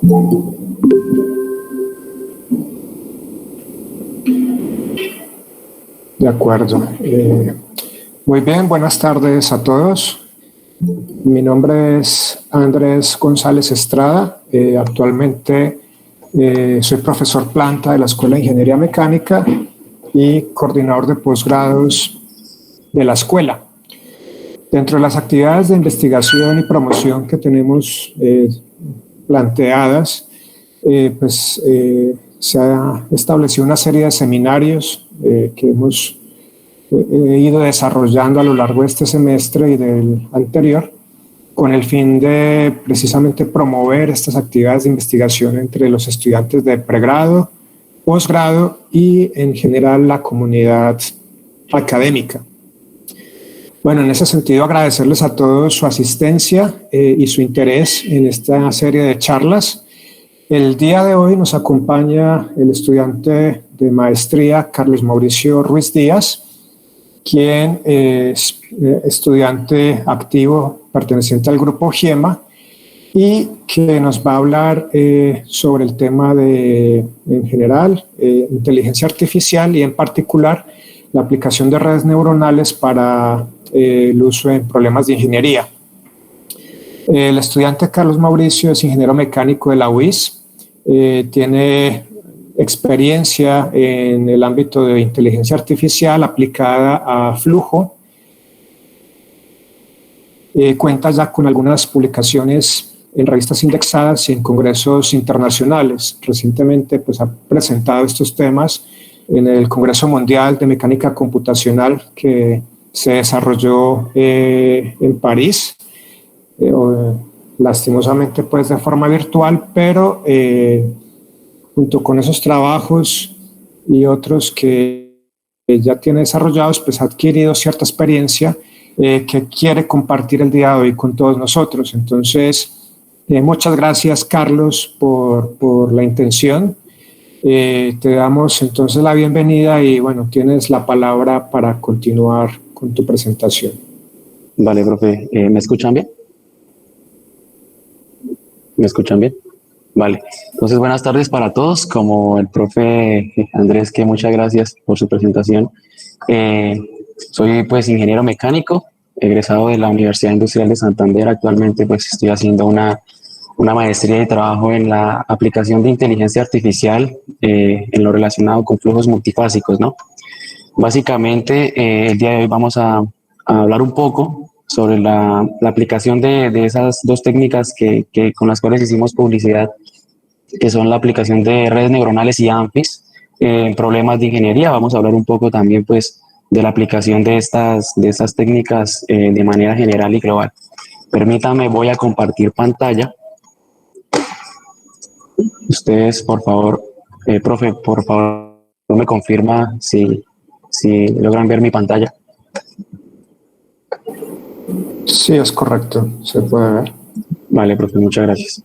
De acuerdo. Muy bien, buenas tardes a todos. Mi nombre es Andrés González Estrada. Actualmente soy profesor planta de la Escuela de Ingeniería Mecánica y coordinador de posgrados de la escuela. Dentro de las actividades de investigación y promoción que tenemos planteadas, se ha establecido una serie de seminarios que hemos ido desarrollando a lo largo de este semestre y del anterior, con el fin de precisamente promover estas actividades de investigación entre los estudiantes de pregrado, posgrado y en general la comunidad académica. Bueno, en ese sentido agradecerles a todos su asistencia y su interés en esta serie de charlas. El día de hoy nos acompaña el estudiante de maestría Carlos Mauricio Ruiz Díaz, quien es estudiante activo perteneciente al grupo GEMA y que nos va a hablar sobre el tema de, en general, inteligencia artificial y en particular la aplicación de redes neuronales para el uso en problemas de ingeniería. El estudiante Carlos Mauricio es ingeniero mecánico de la UIS, tiene experiencia en el ámbito de inteligencia artificial aplicada a flujo. Cuenta ya con algunas publicaciones en revistas indexadas y en congresos internacionales. Recientemente ha presentado estos temas en el Congreso Mundial de Mecánica Computacional que se desarrolló en París, lastimosamente de forma virtual, pero junto con esos trabajos y otros que ya tiene desarrollados, ha adquirido cierta experiencia que quiere compartir el día de hoy con todos nosotros. Entonces, muchas gracias, Carlos, por la intención. Te damos entonces la bienvenida y bueno, tienes la palabra para continuar con tu presentación. Vale, profe. ¿Me escuchan bien? ¿Me escuchan bien? Vale. Entonces, buenas tardes para todos. Como el profe Andrés, que muchas gracias por su presentación. Soy ingeniero mecánico, egresado de la Universidad Industrial de Santander. Actualmente estoy haciendo una maestría de trabajo en la aplicación de inteligencia artificial en lo relacionado con flujos multifásicos, ¿no? Básicamente, el día de hoy vamos a hablar un poco sobre la aplicación de esas dos técnicas con las cuales hicimos publicidad, que son la aplicación de redes neuronales y ANFIS en problemas de ingeniería. Vamos a hablar un poco también de la aplicación de estas técnicas de manera general y global. Permítame, voy a compartir pantalla. Ustedes, por favor, profe, por favor, me confirma si logran ver mi pantalla. Sí, es correcto, se puede ver. Vale, profe, muchas gracias.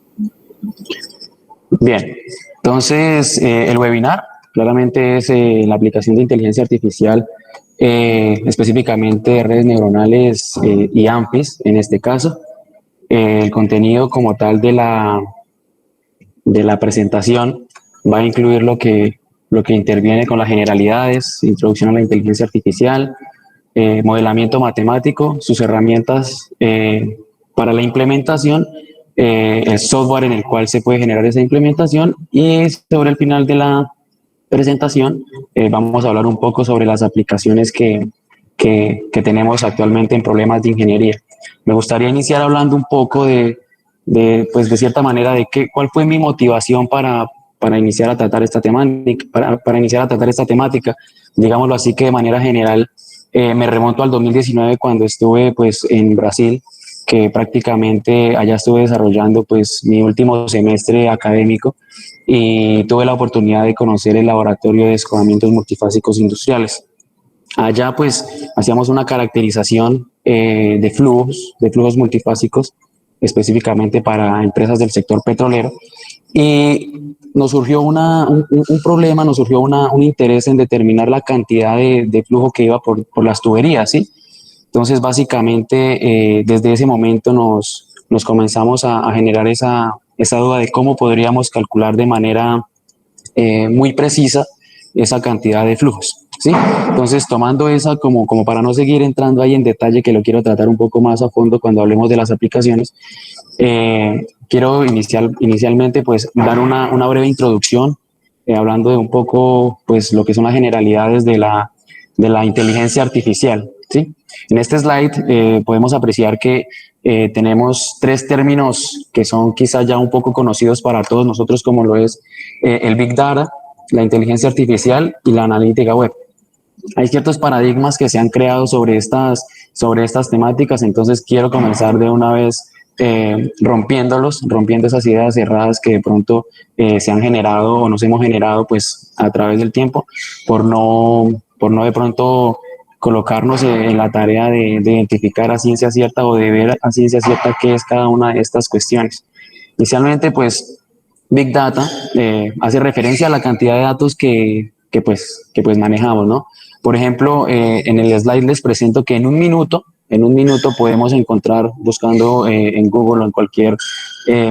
Bien, entonces el webinar claramente es la aplicación de inteligencia artificial, específicamente redes neuronales y ANFIS en este caso. El contenido como tal de la presentación va a incluir lo que interviene con las generalidades, introducción a la inteligencia artificial, modelamiento matemático, sus herramientas para la implementación, el software en el cual se puede generar esa implementación, y sobre el final de la presentación vamos a hablar un poco sobre las aplicaciones que tenemos actualmente en problemas de ingeniería. Me gustaría iniciar hablando un poco de cierta manera cuál fue mi motivación para iniciar a tratar esta temática, para iniciar a tratar esta temática, digámoslo así, que de manera general me remonto al 2019 cuando estuve en Brasil, que prácticamente allá estuve desarrollando mi último semestre académico y tuve la oportunidad de conocer el laboratorio de descobamientos multifásicos industriales. Allá hacíamos una caracterización de flujos multifásicos, específicamente para empresas del sector petrolero, y nos surgió un problema, nos surgió un interés en determinar la cantidad de flujo que iba por las tuberías, ¿sí? Entonces, básicamente, desde ese momento nos comenzamos a generar esa esa duda de cómo podríamos calcular de manera muy precisa esa cantidad de flujos, ¿sí? Entonces, tomando esa como para no seguir entrando ahí en detalle, que lo quiero tratar un poco más a fondo cuando hablemos de las aplicaciones, quiero inicialmente pues dar una breve introducción, hablando de un poco pues lo que son las generalidades de la inteligencia artificial, ¿sí? En este slide podemos apreciar que tenemos tres términos que son quizás ya un poco conocidos para todos nosotros, como lo es el Big Data, la inteligencia artificial y la analítica web. Hay ciertos paradigmas que se han creado sobre estas temáticas, entonces quiero comenzar de una vez rompiendo esas ideas cerradas que de pronto se han generado o nos hemos generado pues a través del tiempo por no de pronto colocarnos en la tarea de identificar a ciencia cierta o de ver a ciencia cierta qué es cada una de estas cuestiones. Inicialmente, pues, Big Data hace referencia a la cantidad de datos que manejamos, ¿no? Por ejemplo, en el slide les presento que en un minuto podemos encontrar, buscando en Google o en cualquier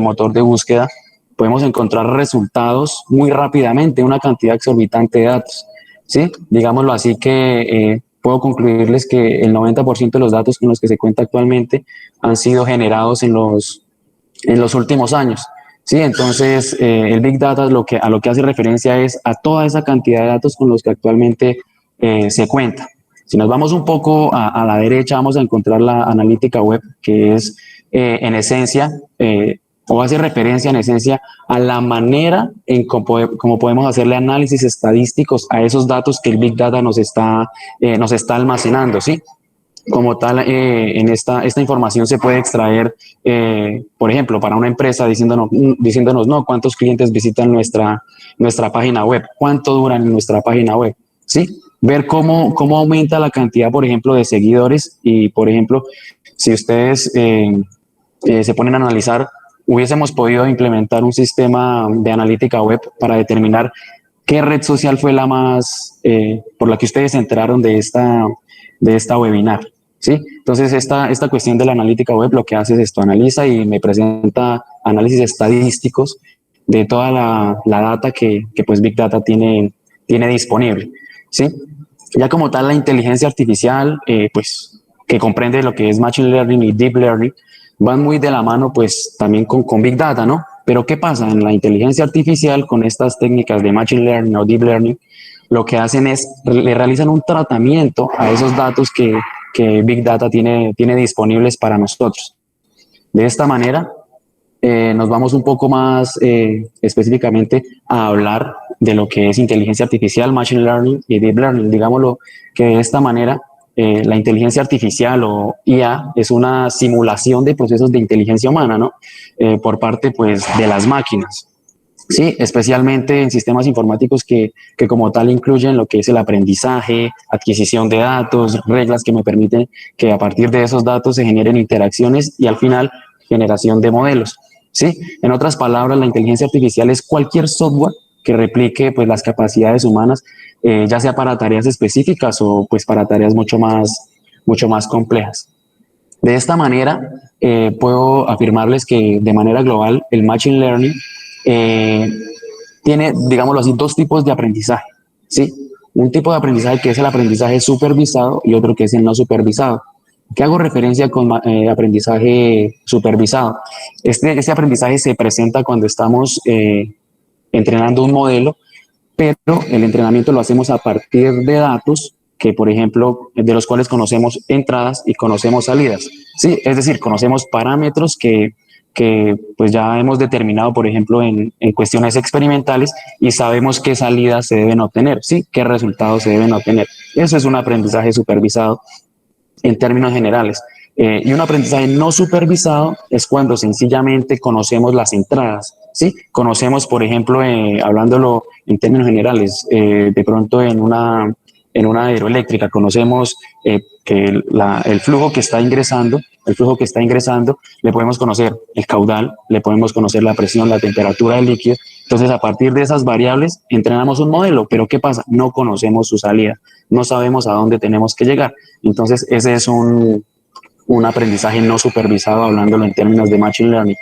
motor de búsqueda, podemos encontrar resultados muy rápidamente, una cantidad exorbitante de datos, ¿sí? Digámoslo así que puedo concluirles que el 90% de los datos con los que se cuenta actualmente han sido generados en los últimos años. Sí, entonces el Big Data a lo que hace referencia es a toda esa cantidad de datos con los que actualmente se cuenta. Si nos vamos un poco a la derecha, vamos a encontrar la analítica web, que es en esencia, o hace referencia en esencia a la manera en cómo podemos hacerle análisis estadísticos a esos datos que el Big Data nos está almacenando, ¿sí? Como tal, en esta información se puede extraer, por ejemplo, para una empresa diciéndonos no, cuántos clientes visitan nuestra página web, cuánto duran en nuestra página web, ¿sí? Ver cómo aumenta la cantidad, por ejemplo, de seguidores y, por ejemplo, si ustedes se ponen a analizar, hubiésemos podido implementar un sistema de analítica web para determinar qué red social fue la más, por la que ustedes se enteraron de esta webinar. ¿Sí? Entonces, esta cuestión de la analítica web lo que hace es esto, analiza y me presenta análisis estadísticos de toda la data que pues Big Data tiene disponible, ¿sí? Ya como tal, la inteligencia artificial, pues que comprende lo que es Machine Learning y Deep Learning, van muy de la mano pues también con Big Data, ¿no? Pero ¿qué pasa? En la inteligencia artificial, con estas técnicas de Machine Learning o Deep Learning, lo que hacen es, le realizan un tratamiento a esos datos que Big Data tiene disponibles para nosotros. De esta manera, nos vamos un poco más específicamente a hablar de lo que es inteligencia artificial, Machine Learning y Deep Learning. Digámoslo que de esta manera, la inteligencia artificial o IA es una simulación de procesos de inteligencia humana, ¿no? Por parte, pues, de las máquinas. Sí, especialmente en sistemas informáticos que como tal incluyen lo que es el aprendizaje, adquisición de datos, reglas que me permiten que a partir de esos datos se generen interacciones y al final generación de modelos. Sí, en otras palabras, la inteligencia artificial es cualquier software que replique pues las capacidades humanas, ya sea para tareas específicas o pues para tareas mucho más complejas. De esta manera, puedo afirmarles que de manera global el Machine Learning tiene, digámoslo así, dos tipos de aprendizaje, ¿sí? Un tipo de aprendizaje que es el aprendizaje supervisado y otro que es el no supervisado. ¿Qué hago referencia con aprendizaje supervisado? Este aprendizaje se presenta cuando estamos entrenando un modelo, pero el entrenamiento lo hacemos a partir de datos que, por ejemplo, de los cuales conocemos entradas y conocemos salidas, ¿sí? Es decir, conocemos parámetros que pues ya hemos determinado, por ejemplo, en cuestiones experimentales y sabemos qué salidas se deben obtener, ¿sí? Qué resultados se deben obtener. Eso es un aprendizaje supervisado en términos generales. Y un aprendizaje no supervisado es cuando sencillamente conocemos las entradas, ¿sí? Conocemos, por ejemplo, hablándolo en términos generales, de pronto en una hidroeléctrica conocemos que el flujo que está ingresando, le podemos conocer el caudal, le podemos conocer la presión, la temperatura del líquido. Entonces, a partir de esas variables, entrenamos un modelo, pero ¿qué pasa? No conocemos su salida, no sabemos a dónde tenemos que llegar. Entonces, ese es un aprendizaje no supervisado, hablándolo en términos de Machine Learning.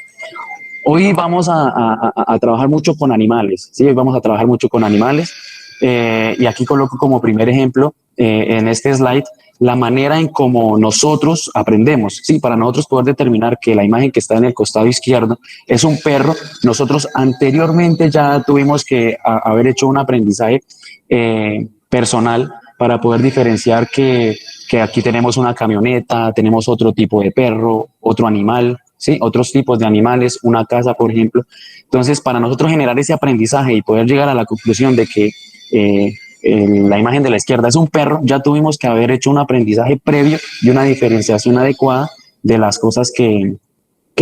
Hoy vamos a trabajar mucho con animales, ¿sí? Hoy vamos a trabajar mucho con animales y aquí coloco como primer ejemplo en este slide la manera en cómo nosotros aprendemos, ¿sí? Para nosotros poder determinar que la imagen que está en el costado izquierdo es un perro, nosotros anteriormente ya tuvimos que haber hecho un aprendizaje personal para poder diferenciar que aquí tenemos una camioneta, tenemos otro tipo de perro, otro animal, ¿sí? Otros tipos de animales, una casa, por ejemplo. Entonces, para nosotros generar ese aprendizaje y poder llegar a la conclusión de que la imagen de la izquierda es un perro, ya tuvimos que haber hecho un aprendizaje previo y una diferenciación adecuada de las cosas que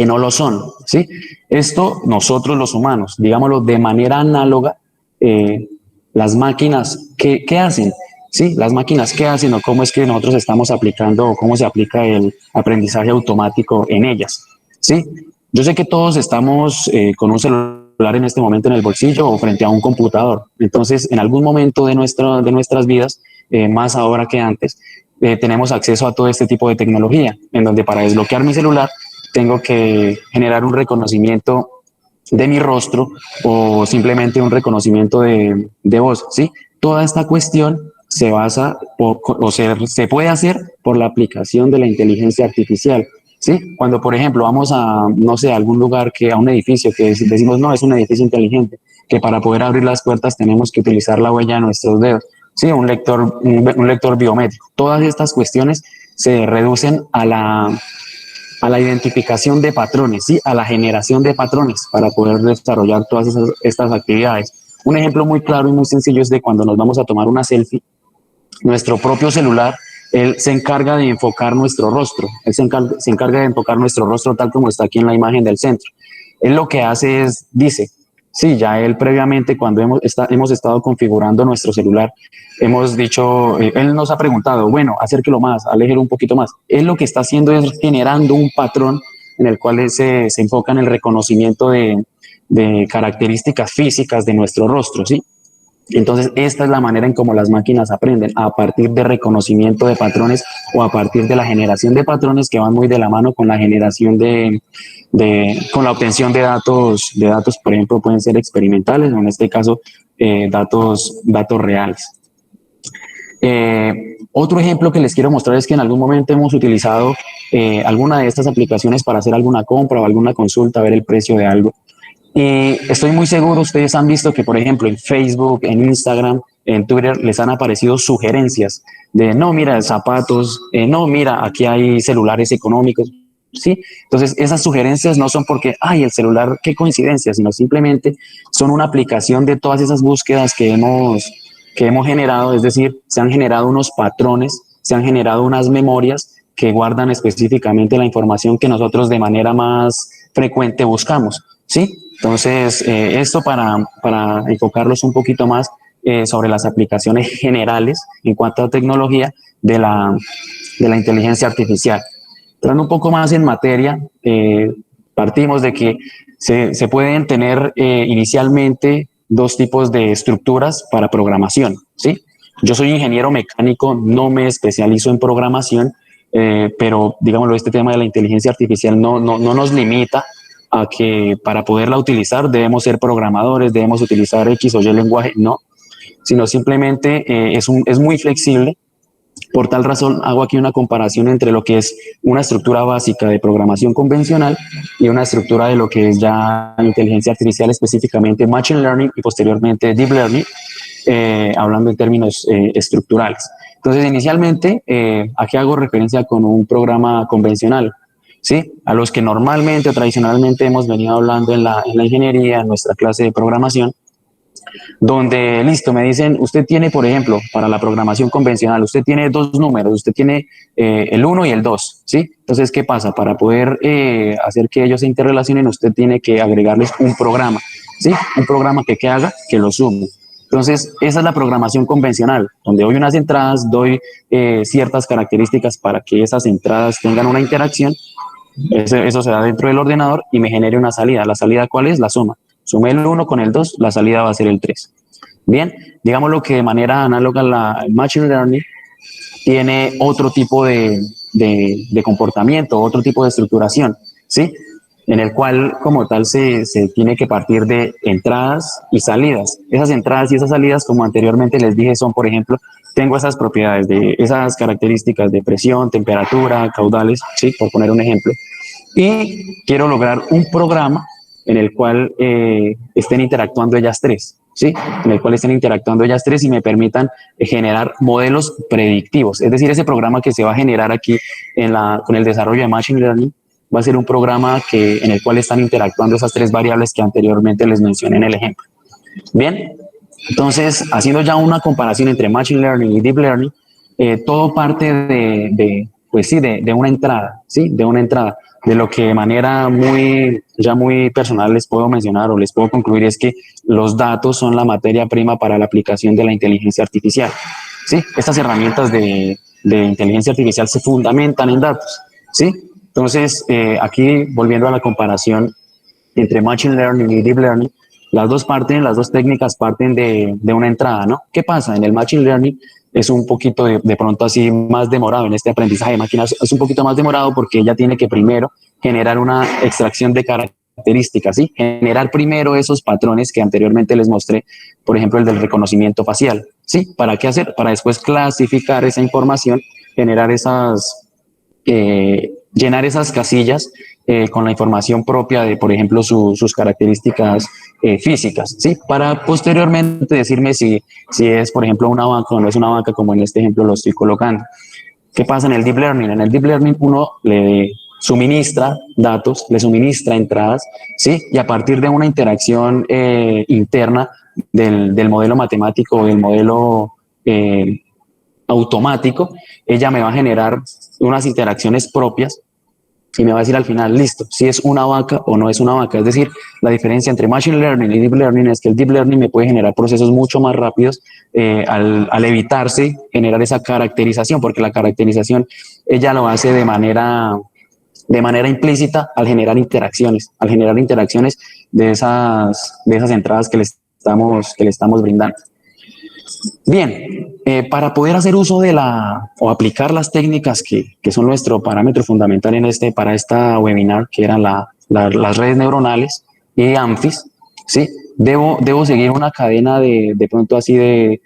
no lo son, ¿sí? Esto nosotros los humanos, digámoslo de manera análoga, las máquinas, ¿qué hacen? Sí, las máquinas, ¿qué hacen o cómo es que nosotros estamos aplicando o cómo se aplica el aprendizaje automático en ellas? Sí, yo sé que todos estamos con un celular en este momento en el bolsillo o frente a un computador. Entonces, en algún momento de nuestras vidas, más ahora que antes, tenemos acceso a todo este tipo de tecnología, en donde para desbloquear mi celular tengo que generar un reconocimiento de mi rostro o simplemente un reconocimiento de voz, ¿sí? Toda esta cuestión se basa se puede hacer por la aplicación de la inteligencia artificial, ¿sí? Cuando, por ejemplo, vamos a, no sé, a algún lugar, a un edificio que decimos, no, es un edificio inteligente, que para poder abrir las puertas tenemos que utilizar la huella de nuestros dedos, ¿sí? Un lector biométrico. Todas estas cuestiones se reducen a la identificación de patrones, ¿sí? A la generación de patrones para poder desarrollar todas estas actividades. Un ejemplo muy claro y muy sencillo es de cuando nos vamos a tomar una selfie, nuestro propio celular, él se encarga de enfocar nuestro rostro, se encarga de enfocar nuestro rostro tal como está aquí en la imagen del centro. Él lo que hace es, dice, sí, ya él previamente cuando hemos estado configurando nuestro celular, hemos dicho, él nos ha preguntado, bueno, acérquelo más, aléjelo un poquito más. Él lo que está haciendo es generando un patrón en el cual se enfoca en el reconocimiento de características físicas de nuestro rostro, ¿sí? Entonces, esta es la manera en cómo las máquinas aprenden, a partir de reconocimiento de patrones o a partir de la generación de patrones que van muy de la mano con la generación con la obtención de datos, por ejemplo, pueden ser experimentales o en este caso, datos reales. Otro ejemplo que les quiero mostrar es que en algún momento hemos utilizado alguna de estas aplicaciones para hacer alguna compra o alguna consulta, ver el precio de algo. Y estoy muy seguro, ustedes han visto que, por ejemplo, en Facebook, en Instagram, en Twitter, les han aparecido sugerencias de, no, mira, zapatos, no, mira, aquí hay celulares económicos, ¿sí? Entonces, esas sugerencias no son porque, ay, el celular, qué coincidencia, sino simplemente son una aplicación de todas esas búsquedas que hemos generado, es decir, se han generado unos patrones, se han generado unas memorias que guardan específicamente la información que nosotros de manera más frecuente buscamos, ¿sí? Entonces, esto para enfocarlos un poquito más sobre las aplicaciones generales en cuanto a tecnología de la inteligencia artificial. Entrando un poco más en materia, partimos de que se pueden tener inicialmente dos tipos de estructuras para programación, ¿sí? Yo soy ingeniero mecánico, no me especializo en programación, pero digámoslo, este tema de la inteligencia artificial no nos limita a que para poderla utilizar debemos ser programadores, debemos utilizar X o Y lenguaje, no, sino simplemente es muy flexible. Por tal razón, hago aquí una comparación entre lo que es una estructura básica de programación convencional y una estructura de lo que es ya inteligencia artificial, específicamente Machine Learning y posteriormente Deep Learning, hablando en términos estructurales. Entonces, inicialmente, aquí hago referencia con un programa convencional, ¿sí? A los que normalmente o tradicionalmente hemos venido hablando en la ingeniería, en nuestra clase de programación, donde, listo, me dicen, usted tiene, por ejemplo, para la programación convencional, usted tiene dos números, usted tiene el 1 y el 2, ¿sí? Entonces, ¿qué pasa? Para poder hacer que ellos se interrelacionen, usted tiene que agregarles un programa, ¿sí? Un programa que haga, que lo sume. Entonces, esa es la programación convencional, donde doy unas entradas, doy ciertas características para que esas entradas tengan una interacción. Eso se da dentro del ordenador y me genere una salida. ¿La salida cuál es? La suma. Sumé el 1 con el 2, la salida va a ser el 3. Bien, digámoslo que de manera análoga al Machine Learning tiene otro tipo de comportamiento, otro tipo de estructuración, ¿sí? en el cual como tal se tiene que partir de entradas y salidas. Esas entradas y esas salidas, como anteriormente les dije, son, por ejemplo, tengo esas propiedades, de esas características de presión, temperatura, caudales, ¿sí? Por poner un ejemplo. Y quiero lograr un programa en el cual estén interactuando ellas tres, ¿sí? En el cual estén interactuando ellas tres y me permitan generar modelos predictivos. Es decir, ese programa que se va a generar aquí con el desarrollo de Machine Learning va a ser un programa en el cual están interactuando esas tres variables que anteriormente les mencioné en el ejemplo. Bien, entonces, haciendo ya una comparación entre Machine Learning y Deep Learning, todo parte pues sí, de una entrada, ¿sí? De una entrada. De lo que de manera muy personal les puedo mencionar o les puedo concluir es que los datos son la materia prima para la aplicación de la inteligencia artificial, ¿sí? Estas herramientas de inteligencia artificial se fundamentan en datos, ¿sí? Entonces, aquí volviendo a la comparación entre Machine Learning y Deep Learning, las dos técnicas parten de una entrada, ¿no? ¿Qué pasa? En el Machine Learning es un poquito de pronto así más demorado, en este aprendizaje de máquinas es un poquito más demorado porque ella tiene que primero generar una extracción de características, ¿sí? Generar primero esos patrones que anteriormente les mostré, por ejemplo, el del reconocimiento facial, ¿sí? ¿Para qué hacer? Para después clasificar esa información, generar llenar esas casillas con la información propia de, por ejemplo, sus características físicas, ¿sí? Para posteriormente decirme si es, por ejemplo, una vaca o no es una vaca, como en este ejemplo lo estoy colocando. ¿Qué pasa en el Deep Learning? En el Deep Learning uno le suministra datos, le suministra entradas, ¿sí? Y a partir de una interacción interna del modelo matemático o del modelo automático, ella me va a generar unas interacciones propias y me va a decir al final, listo, si es una vaca o no es una vaca. Es decir, la diferencia entre Machine Learning y Deep Learning es que el Deep Learning me puede generar procesos mucho más rápidos al evitarse generar esa caracterización, porque la caracterización ella lo hace de manera implícita al generar interacciones de esas entradas que le estamos brindando. Bien, para poder hacer uso o aplicar las técnicas que son nuestro parámetro fundamental para esta webinar, que eran las redes neuronales y ANFIS, ¿sí? Debo seguir una cadena de pronto así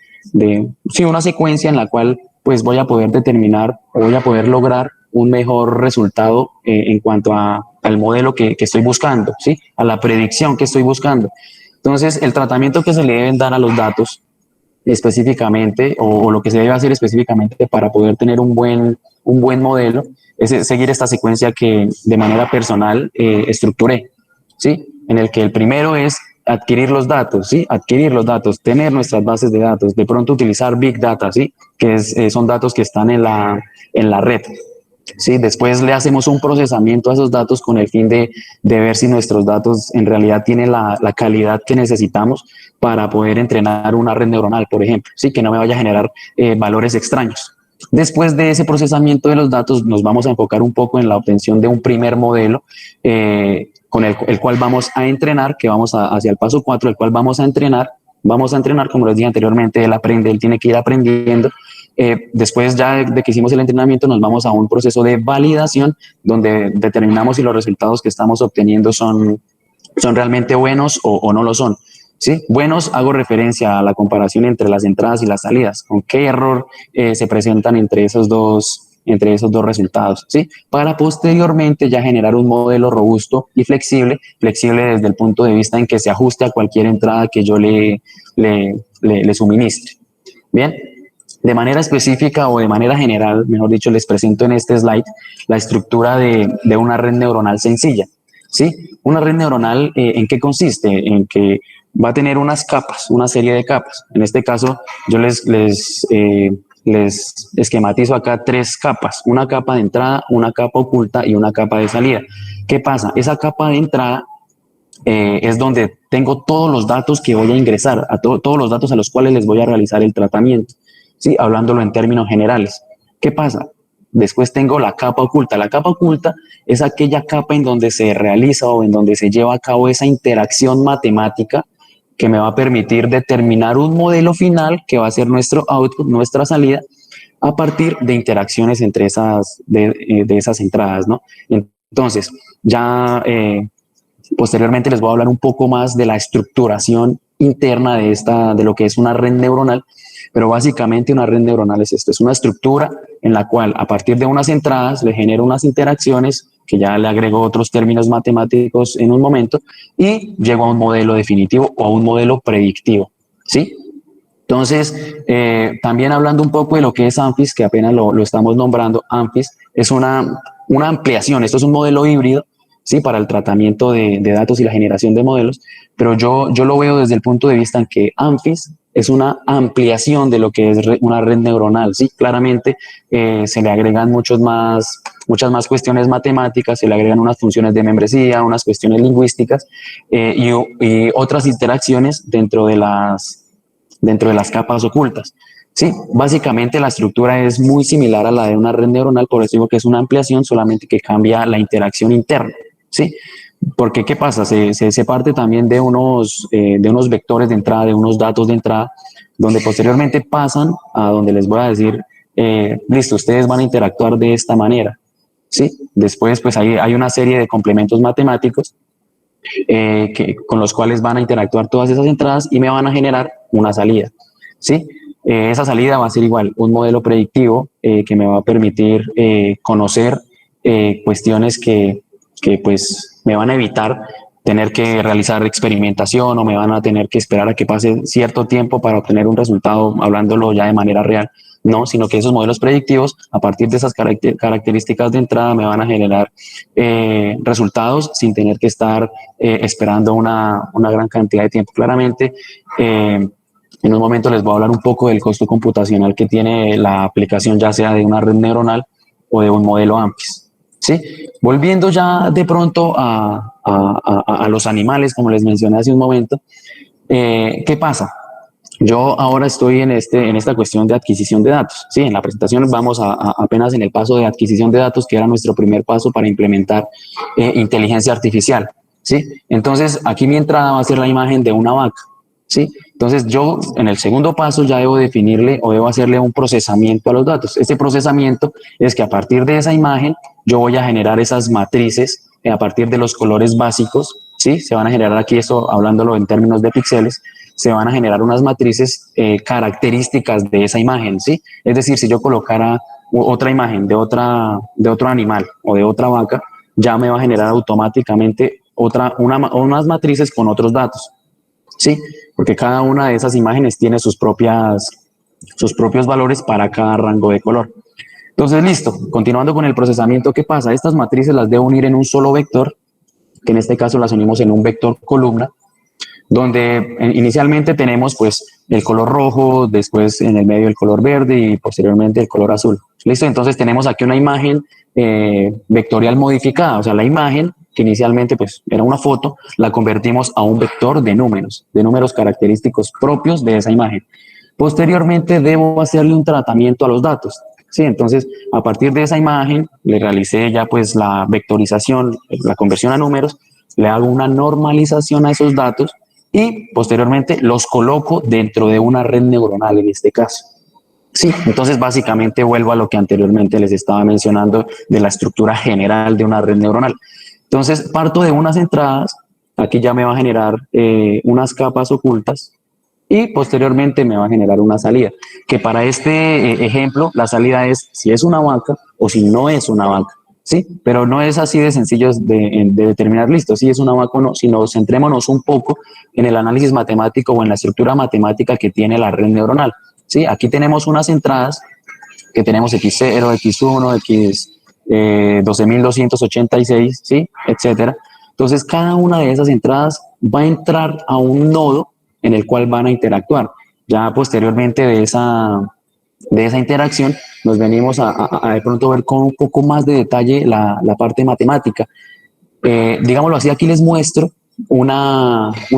sí, una secuencia en la cual pues voy a poder determinar o voy a poder lograr un mejor resultado en cuanto al modelo que estoy buscando, ¿sí? A la predicción que estoy buscando. Entonces, el tratamiento que se le deben dar a los datos específicamente o lo que se debe hacer específicamente para poder tener un buen modelo es seguir esta secuencia que de manera personal estructuré, ¿sí? En el que el primero es adquirir los datos, ¿sí? Adquirir los datos, tener nuestras bases de datos, de pronto utilizar Big Data, ¿sí? Que son datos que están en la red. Sí, después le hacemos un procesamiento a esos datos con el fin de ver si nuestros datos en realidad tienen la calidad que necesitamos para poder entrenar una red neuronal, por ejemplo, sí, que no me vaya a generar valores extraños. Después de ese procesamiento de los datos, nos vamos a enfocar un poco en la obtención de un primer modelo con el cual vamos a entrenar, que vamos hacia el paso 4, el cual vamos a entrenar, como les dije anteriormente, él tiene que ir aprendiendo. Después ya de que hicimos el entrenamiento nos vamos a un proceso de validación donde determinamos si los resultados que estamos obteniendo son realmente buenos o no lo son. ¿Sí? Buenos, hago referencia a la comparación entre las entradas y las salidas, con qué error se presentan entre esos dos resultados, ¿sí? Para posteriormente ya generar un modelo robusto y flexible desde el punto de vista en que se ajuste a cualquier entrada que yo le suministre. Bien, de manera específica o de manera general, mejor dicho, les presento en este slide la estructura de una red neuronal sencilla, ¿sí? Una red neuronal, ¿en qué consiste? En que va a tener unas capas, una serie de capas. En este caso, yo les esquematizo acá 3 capas, una capa de entrada, una capa oculta y una capa de salida. ¿Qué pasa? Esa capa de entrada es donde tengo todos los datos que voy a ingresar, todos los datos a los cuales les voy a realizar el tratamiento, ¿sí? Hablándolo en términos generales. ¿Qué pasa? Después tengo la capa oculta. La capa oculta es aquella capa en donde se realiza o en donde se lleva a cabo esa interacción matemática que me va a permitir determinar un modelo final que va a ser nuestro output, nuestra salida, a partir de interacciones entre de esas entradas, ¿no? Entonces, ya posteriormente les voy a hablar un poco más de la estructuración interna de lo que es una red neuronal, pero básicamente una red neuronal es esto, es una estructura en la cual a partir de unas entradas le genero unas interacciones, que ya le agrego otros términos matemáticos en un momento, y llego a un modelo definitivo o a un modelo predictivo, ¿sí? Entonces, también hablando un poco de lo que es ANFIS, que apenas lo estamos nombrando, ANFIS es una ampliación, esto es un modelo híbrido, ¿sí? Para el tratamiento de datos y la generación de modelos, pero yo lo veo desde el punto de vista en que ANFIS es una ampliación de lo que es una red neuronal, ¿sí? Claramente se le agregan muchas más cuestiones matemáticas, se le agregan unas funciones de membresía, unas cuestiones lingüísticas y otras interacciones dentro de las capas ocultas. Sí, básicamente la estructura es muy similar a la de una red neuronal, por eso digo que es una ampliación, solamente que cambia la interacción interna. Sí, porque ¿qué pasa? Se parte también de unos vectores de entrada, de unos datos de entrada, donde posteriormente pasan a donde les voy a decir, listo, ustedes van a interactuar de esta manera. Sí, después pues hay una serie de complementos matemáticos con los cuales van a interactuar todas esas entradas y me van a generar una salida. ¿Sí? Esa salida va a ser igual un modelo predictivo que me va a permitir conocer cuestiones que pues me van a evitar tener que realizar experimentación o me van a tener que esperar a que pase cierto tiempo para obtener un resultado, hablándolo ya de manera real. No, sino que esos modelos predictivos, a partir de esas características de entrada, me van a generar resultados sin tener que estar esperando una gran cantidad de tiempo. Claramente, en un momento les voy a hablar un poco del costo computacional que tiene la aplicación, ya sea de una red neuronal o de un modelo ANFIS. ¿Sí? Volviendo ya de pronto a los animales, como les mencioné hace un momento, ¿qué pasa? Yo ahora estoy en esta cuestión de adquisición de datos. Sí, en la presentación vamos apenas en el paso de adquisición de datos, que era nuestro primer paso para implementar inteligencia artificial. Sí, entonces aquí mi entrada va a ser la imagen de una vaca. Sí, entonces yo en el segundo paso ya debo definirle o debo hacerle un procesamiento a los datos. Este procesamiento es que a partir de esa imagen yo voy a generar esas matrices a partir de los colores básicos. Sí, se van a generar aquí, esto hablándolo en términos de píxeles, se van a generar unas matrices características de esa imagen, ¿sí? Es decir, si yo colocara otra imagen de otro animal o de otra vaca, ya me va a generar automáticamente unas matrices con otros datos, ¿sí? Porque cada una de esas imágenes tiene sus propios valores para cada rango de color. Entonces, listo, continuando con el procesamiento, ¿qué pasa? Estas matrices las debo unir en un solo vector, que en este caso las unimos en un vector columna, donde inicialmente tenemos pues el color rojo, después en el medio el color verde y posteriormente el color azul. Listo, entonces tenemos aquí una imagen vectorial modificada, o sea, la imagen que inicialmente pues era una foto, la convertimos a un vector de números característicos propios de esa imagen. Posteriormente debo hacerle un tratamiento a los datos. Sí, entonces a partir de esa imagen le realicé ya pues la vectorización, la conversión a números, le hago una normalización a esos datos y posteriormente los coloco dentro de una red neuronal en este caso. Sí, entonces básicamente vuelvo a lo que anteriormente les estaba mencionando de la estructura general de una red neuronal. Entonces parto de unas entradas, aquí ya me va a generar unas capas ocultas y posteriormente me va a generar una salida, que para este ejemplo la salida es si es una vaca o si no es una vaca. Sí, pero no es así de sencillo de determinar, listo, si es una vaca o no, sino centrémonos un poco en el análisis matemático o en la estructura matemática que tiene la red neuronal. Sí, aquí tenemos unas entradas que tenemos X0, X1, X 12.286, ¿sí? Etcétera. Entonces, cada una de esas entradas va a entrar a un nodo en el cual van a interactuar. Ya posteriormente de esa interacción nos venimos a de pronto ver con un poco más de detalle la parte matemática. Digámoslo así, aquí les muestro un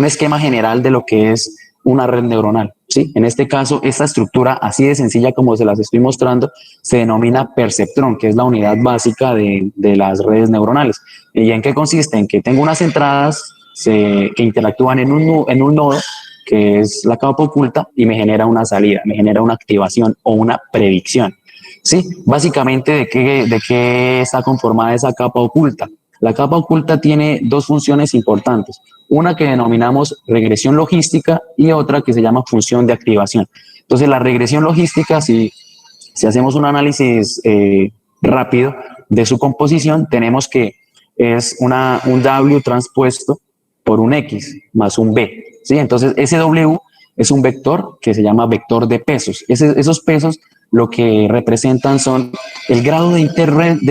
esquema general de lo que es una red neuronal. ¿Sí? En este caso, esta estructura así de sencilla como se las estoy mostrando se denomina perceptrón, que es la unidad básica de las redes neuronales. ¿Y en qué consiste? En que tengo unas entradas que interactúan en un nodo, que es la capa oculta, y me genera una salida, me genera una activación o una predicción. ¿Sí? Básicamente, ¿de qué está conformada esa capa oculta? La capa oculta tiene dos funciones importantes, una que denominamos regresión logística y otra que se llama función de activación. Entonces, la regresión logística, si hacemos un análisis rápido de su composición, tenemos que es un W transpuesto por un X más un B, ¿sí? Entonces, ese W es un vector que se llama vector de pesos. Esos pesos lo que representan son el grado de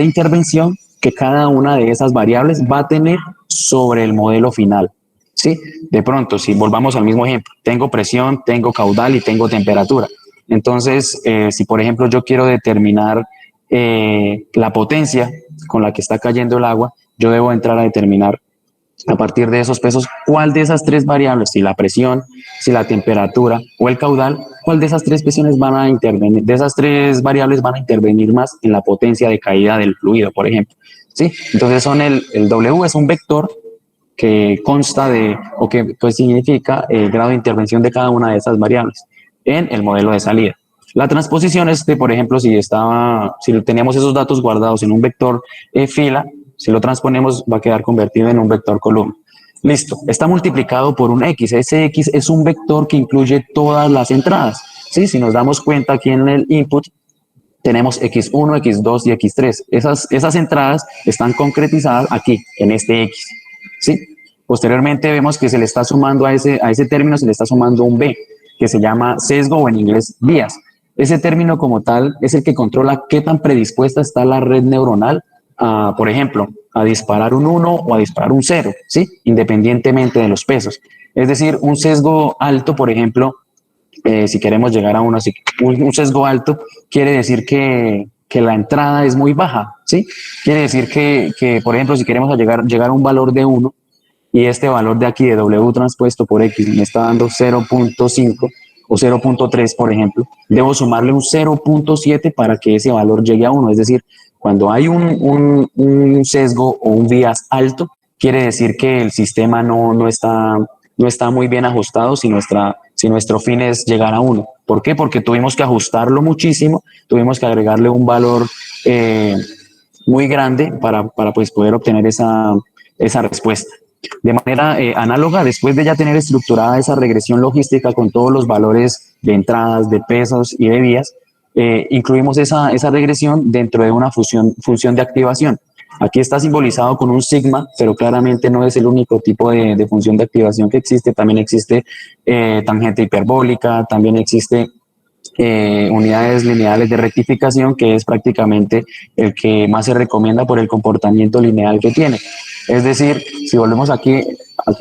intervención que cada una de esas variables va a tener sobre el modelo final, ¿sí? De pronto, si volvamos al mismo ejemplo, tengo presión, tengo caudal y tengo temperatura. Entonces, si por ejemplo yo quiero determinar la potencia con la que está cayendo el agua, yo debo entrar a determinar a partir de esos pesos cuál de esas tres variables, si la presión, si la temperatura o el caudal, cuál de esas tres presiones van a intervenir, de esas tres variables van a intervenir más en la potencia de caída del fluido, por ejemplo. ¿Sí? Entonces el W es un vector que consta de, o que pues significa el grado de intervención de cada una de esas variables en el modelo de salida. La transposición es que, por ejemplo, si teníamos esos datos guardados en un vector fila, si lo transponemos va a quedar convertido en un vector columna. Listo, está multiplicado por un X. Ese X es un vector que incluye todas las entradas. ¿Sí? Si nos damos cuenta aquí en el input, tenemos X1, X2 y X3. Esas entradas están concretizadas aquí, en este X. ¿Sí? Posteriormente vemos que se le está sumando a ese término, se le está sumando un B, que se llama sesgo o en inglés bias. Ese término como tal es el que controla qué tan predispuesta está la red neuronal a, por ejemplo, a disparar un 1 o a disparar un 0, ¿sí? Independientemente de los pesos. Es decir, un sesgo alto, por ejemplo, si queremos llegar a un sesgo alto, quiere decir que la entrada es muy baja, ¿sí? Quiere decir que por ejemplo, si queremos llegar a un valor de 1 y este valor de aquí de W transpuesto por X me está dando 0.5 o 0.3, por ejemplo, debo sumarle un 0.7 para que ese valor llegue a 1. Es decir, cuando hay un sesgo o un bias alto, quiere decir que el sistema no está muy bien ajustado si nuestro fin es llegar a 1. ¿Por qué? Porque tuvimos que ajustarlo muchísimo, tuvimos que agregarle un valor muy grande para pues, poder obtener esa respuesta. De manera análoga, después de ya tener estructurada esa regresión logística con todos los valores de entradas, de pesos y de vías, incluimos esa regresión dentro de una función de activación. Aquí está simbolizado con un sigma, pero claramente no es el único tipo de función de activación que existe. También existe tangente hiperbólica, también existe unidades lineales de rectificación, que es prácticamente el que más se recomienda por el comportamiento lineal que tiene. Es decir, si volvemos aquí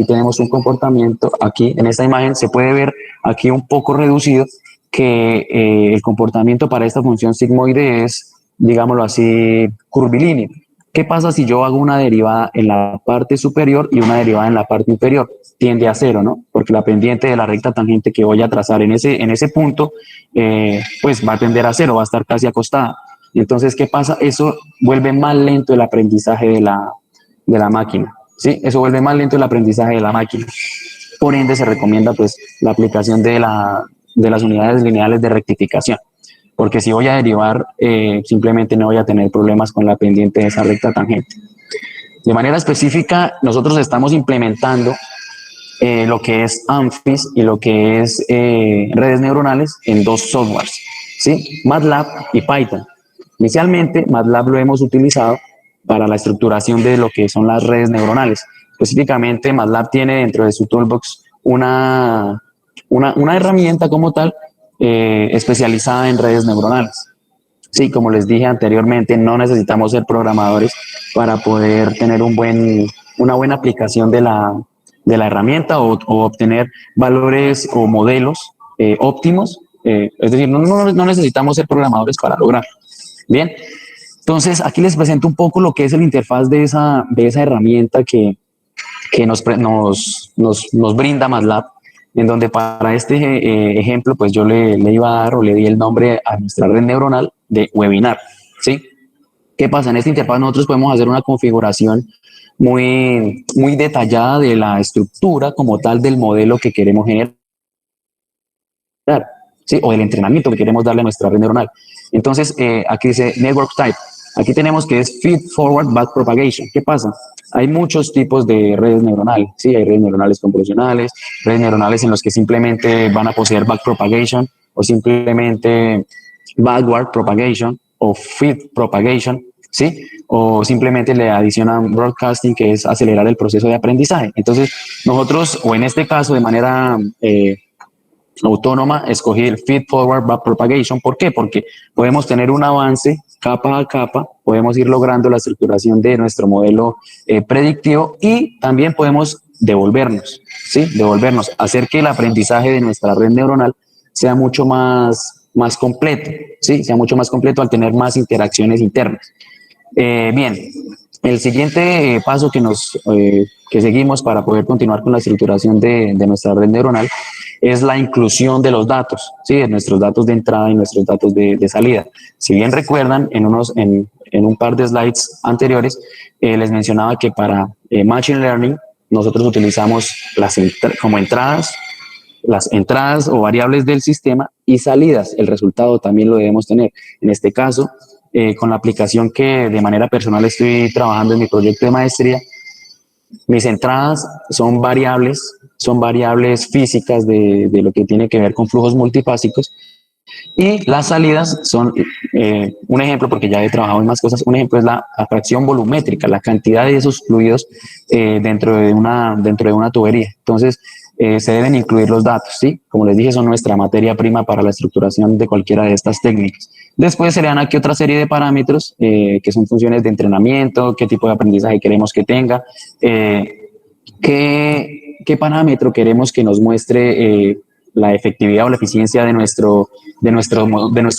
tenemos un comportamiento, aquí en esta imagen se puede ver aquí un poco reducido que el comportamiento para esta función sigmoide es, digámoslo así, curvilíneo. ¿Qué pasa si yo hago una derivada en la parte superior y una derivada en la parte inferior? Tiende a cero, ¿no? Porque la pendiente de la recta tangente que voy a trazar en ese punto, pues va a tender a cero, va a estar casi acostada. Entonces, ¿qué pasa? Eso vuelve más lento el aprendizaje de la máquina, ¿sí? Eso vuelve más lento el aprendizaje de la máquina. Por ende, se recomienda, pues, la aplicación de las unidades lineales de rectificación. Porque si voy a derivar, simplemente no voy a tener problemas con la pendiente de esa recta tangente. De manera específica, nosotros estamos implementando lo que es ANFIS y lo que es redes neuronales en dos softwares, ¿sí? MATLAB y Python. Inicialmente, MATLAB lo hemos utilizado para la estructuración de lo que son las redes neuronales. Específicamente, MATLAB tiene dentro de su toolbox una herramienta como tal especializada en redes neuronales. Sí, como les dije anteriormente, no necesitamos ser programadores para poder tener una buena aplicación de la herramienta o obtener valores o modelos óptimos. Es decir, no necesitamos ser programadores para lograrlo. Bien, entonces aquí les presento un poco lo que es el interfaz de esa herramienta que nos brinda MATLAB, en donde para este ejemplo, pues yo le iba a dar o le di el nombre a nuestra red neuronal de webinar, ¿sí? ¿Qué pasa? En esta interfaz nosotros podemos hacer una configuración muy, muy detallada de la estructura como tal del modelo que queremos generar, ¿sí? O del entrenamiento que queremos darle a nuestra red neuronal. Entonces, aquí dice Network Type. Aquí tenemos que es Feed Forward Backpropagation. ¿Qué pasa? Hay muchos tipos de redes neuronales, ¿sí? Hay redes neuronales convolucionales, redes neuronales en los que simplemente van a poseer backpropagation o simplemente backward propagation o feed propagation, ¿sí? O simplemente le adicionan broadcasting, que es acelerar el proceso de aprendizaje. Entonces, nosotros, o en este caso, de manera autónoma, escogí el feed forward backpropagation. ¿Por qué? Porque podemos tener un avance capa a capa, podemos ir logrando la estructuración de nuestro modelo predictivo y también podemos devolvernos, ¿sí? Devolvernos, hacer que el aprendizaje de nuestra red neuronal sea mucho más completo, ¿sí? Sea mucho más completo al tener más interacciones internas. Bien, el siguiente paso que seguimos para poder continuar con la estructuración de nuestra red neuronal es la inclusión de los datos, ¿sí? De nuestros datos de entrada y nuestros datos de salida. Si bien recuerdan, en un par de slides anteriores, les mencionaba que para Machine Learning nosotros utilizamos como las entradas o variables del sistema y salidas. El resultado también lo debemos tener. En este caso, con la aplicación que de manera personal estoy trabajando en mi proyecto de maestría, mis entradas son variables físicas de lo que tiene que ver con flujos multifásicos, y las salidas son, un ejemplo, porque ya he trabajado en más cosas, un ejemplo es la fracción volumétrica, la cantidad de esos fluidos dentro de una tubería. Entonces, se deben incluir los datos, ¿sí? Como les dije, son nuestra materia prima para la estructuración de cualquiera de estas técnicas. Después se le dan aquí otra serie de parámetros que son funciones de entrenamiento, qué tipo de aprendizaje queremos que tenga, qué parámetro queremos que nos muestre la efectividad o la eficiencia de nuestro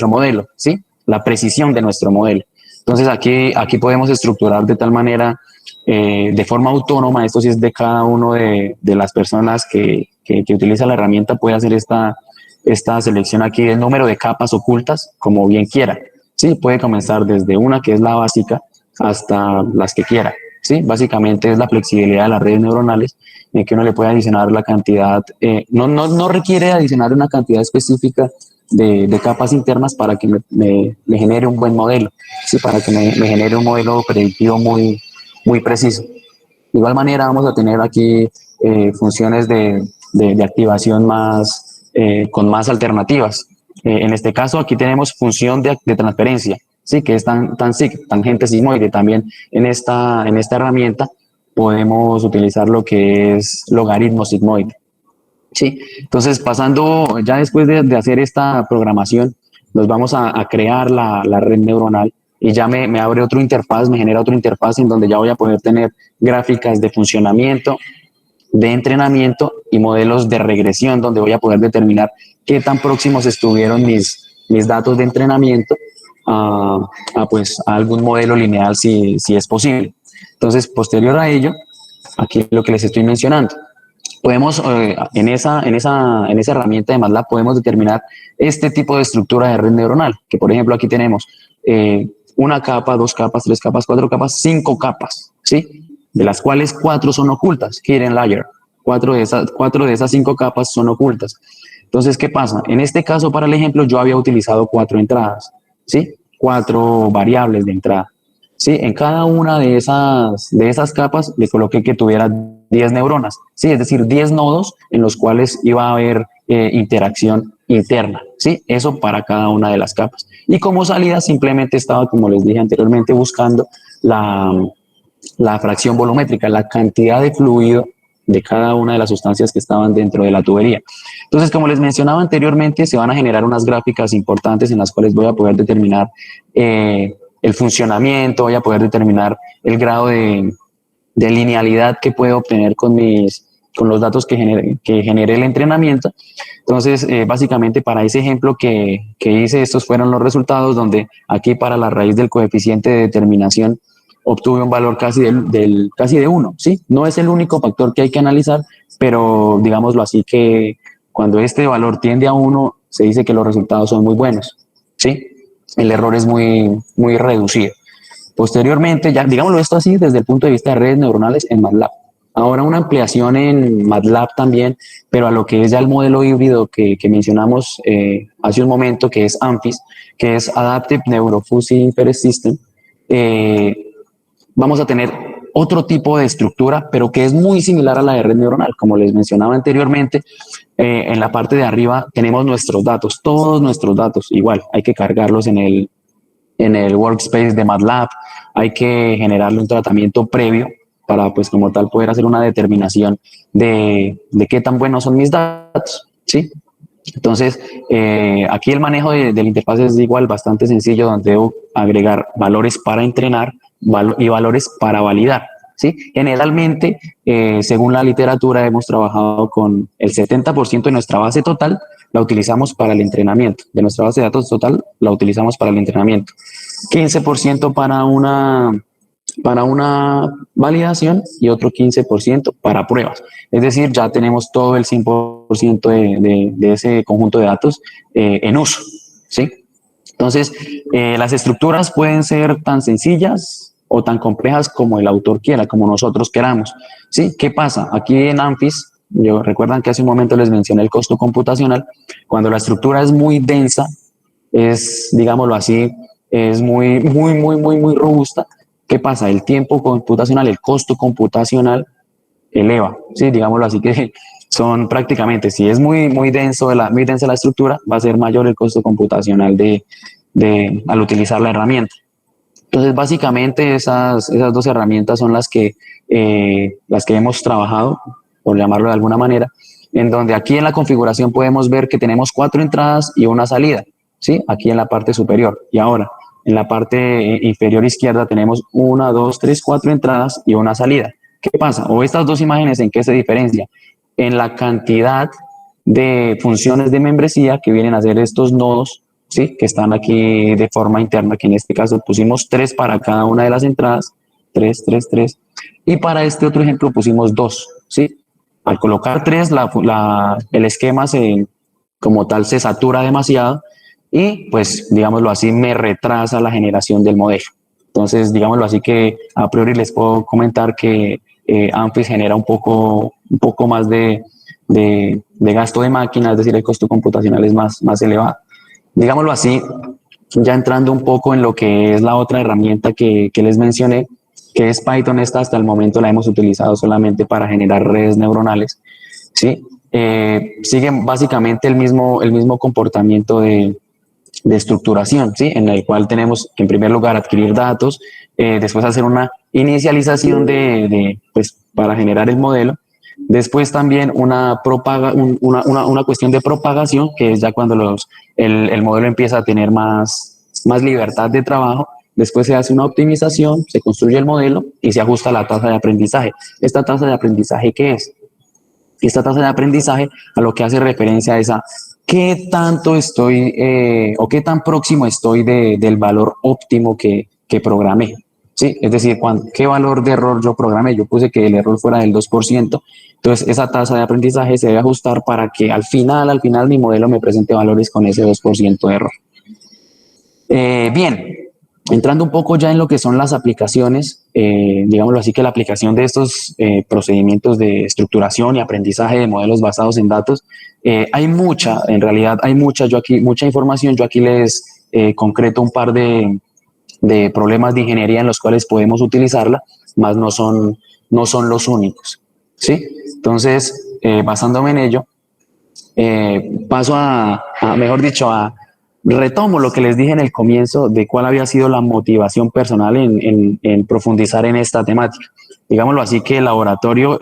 modelo, ¿sí? La precisión de nuestro modelo. Entonces aquí podemos estructurar de tal manera, de forma autónoma, esto sí es de cada uno de las personas que utiliza la herramienta, puede hacer esta selección aquí del número de capas ocultas como bien quiera, ¿sí? Puede comenzar desde una que es la básica hasta las que quiera, ¿sí? Básicamente es la flexibilidad de las redes neuronales, en que uno le puede adicionar la cantidad, no requiere adicionar una cantidad específica de capas internas para que me genere un buen modelo, ¿sí? Para que me genere un modelo predictivo muy preciso. De igual manera vamos a tener aquí funciones de activación con más alternativas. En este caso aquí tenemos función de transferencia, ¿sí? Que es tangente sigmoide. También en esta herramienta podemos utilizar lo que es logaritmo sigmoide, ¿sí? Entonces, pasando ya después de hacer esta programación, nos vamos a crear la red neuronal, y ya me abre otra interfaz, me genera otra interfaz en donde ya voy a poder tener gráficas de funcionamiento, de entrenamiento y modelos de regresión, donde voy a poder determinar qué tan próximos estuvieron mis datos de entrenamiento pues, a algún modelo lineal, si es posible. Entonces, posterior a ello, aquí lo que les estoy mencionando, podemos, en esa herramienta de MATLAB, podemos determinar este tipo de estructura de red neuronal, que por ejemplo aquí tenemos una capa, dos capas, tres capas, cuatro capas, cinco capas, ¿sí? De las cuales cuatro son ocultas, hidden layer. Cuatro de esas cinco capas son ocultas. Entonces, ¿qué pasa? En este caso, para el ejemplo, yo había utilizado cuatro entradas, ¿sí? Cuatro variables de entrada, ¿sí? En cada una de esas capas le coloqué que tuviera 10 neuronas, ¿sí? Es decir, 10 nodos en los cuales iba a haber interacción interna, ¿sí? Eso para cada una de las capas. Y como salida simplemente estaba, como les dije anteriormente, buscando la fracción volumétrica, la cantidad de fluido de cada una de las sustancias que estaban dentro de la tubería. Entonces, como les mencionaba anteriormente, se van a generar unas gráficas importantes en las cuales voy a poder determinar el funcionamiento, voy a poder determinar el grado de linealidad que puedo obtener con los datos que genere el entrenamiento. Entonces, básicamente para ese ejemplo que hice, estos fueron los resultados, donde aquí para la raíz del coeficiente de determinación obtuve un valor casi de 1, ¿sí? No es el único factor que hay que analizar, pero digámoslo así, que cuando este valor tiende a 1, se dice que los resultados son muy buenos, ¿sí? El error es muy reducido. Posteriormente, ya digámoslo esto así, desde el punto de vista de redes neuronales en MATLAB. Ahora una ampliación en MATLAB también, pero a lo que es ya el modelo híbrido que mencionamos hace un momento, que es ANFIS, que es Adaptive Neurofuzzy Inference System. vamos a tener otro tipo de estructura, pero que es muy similar a la de red neuronal. Como les mencionaba anteriormente, en la parte de arriba tenemos nuestros datos, todos nuestros datos. Igual, hay que cargarlos en el workspace de MATLAB, hay que generarle un tratamiento previo para, pues, como tal, poder hacer una determinación de qué tan buenos son mis datos, ¿sí? Entonces, aquí el manejo de la interfaz es igual bastante sencillo, donde debo agregar valores para entrenar y valores para validar, ¿sí? Generalmente, según la literatura, hemos trabajado con el 70% de nuestra base total, la utilizamos para el entrenamiento. De nuestra base de datos total, la utilizamos para el entrenamiento. 15% para una validación y otro 15% para pruebas. Es decir, ya tenemos todo el 100% de ese conjunto de datos en uso, ¿sí? Entonces, las estructuras pueden ser tan sencillas o tan complejas como el autor quiera, como nosotros queramos, ¿sí? ¿Qué pasa? Aquí en Amphis, recuerdan que hace un momento les mencioné el costo computacional. Cuando la estructura es muy densa, es, digámoslo así, es muy robusta. ¿Qué pasa? El tiempo computacional, el costo computacional eleva, ¿sí? Digámoslo así, que son prácticamente, si es muy densa la estructura, va a ser mayor el costo computacional al utilizar la herramienta. Entonces, básicamente esas dos herramientas son las que hemos trabajado, por llamarlo de alguna manera, en donde aquí en la configuración podemos ver que tenemos 4 entradas y una salida, ¿sí? Aquí en la parte superior. Y ahora, en la parte inferior izquierda tenemos 1, 2, 3, 4 entradas y una salida. ¿Qué pasa? O estas dos imágenes, ¿en qué se diferencian? En la cantidad de funciones de membresía que vienen a ser estos nodos, ¿sí? Que están aquí de forma interna, que en este caso pusimos 3 para cada una de las entradas, 3, 3, 3, y para este otro ejemplo pusimos 2, ¿sí? Al colocar 3, el esquema como tal se satura demasiado y, pues, digámoslo así, me retrasa la generación del modelo. Entonces, digámoslo así, que a priori les puedo comentar que Amphis genera un poco más de gasto de máquina, es decir, el costo computacional es más elevado. Digámoslo así, ya entrando un poco en lo que es la otra herramienta que les mencioné, que es Python. Esta hasta el momento la hemos utilizado solamente para generar redes neuronales, ¿sí? Siguen básicamente el mismo comportamiento de estructuración, ¿sí? En el cual tenemos que, en primer lugar, adquirir datos, después hacer una inicialización pues, para generar el modelo. Después también una cuestión de propagación, que es ya cuando el modelo empieza a tener más libertad de trabajo. Después se hace una optimización, se construye el modelo y se ajusta la tasa de aprendizaje. ¿Esta tasa de aprendizaje qué es? Esta tasa de aprendizaje a lo que hace referencia es a qué tanto estoy o qué tan próximo estoy del valor óptimo que programé. ¿Sí? Es decir, qué valor de error yo programé. Yo puse que el error fuera del 2%. Entonces, esa tasa de aprendizaje se debe ajustar para que al final mi modelo me presente valores con ese 2% de error. Bien, entrando un poco ya en lo que son las aplicaciones, digámoslo así, que la aplicación de estos procedimientos de estructuración y aprendizaje de modelos basados en datos, en realidad hay mucha información. Yo aquí les concreto un par de problemas de ingeniería en los cuales podemos utilizarla, más no son los únicos, ¿sí? Entonces, basándome en ello, paso retomo lo que les dije en el comienzo de cuál había sido la motivación personal en profundizar en esta temática. Digámoslo así, que el laboratorio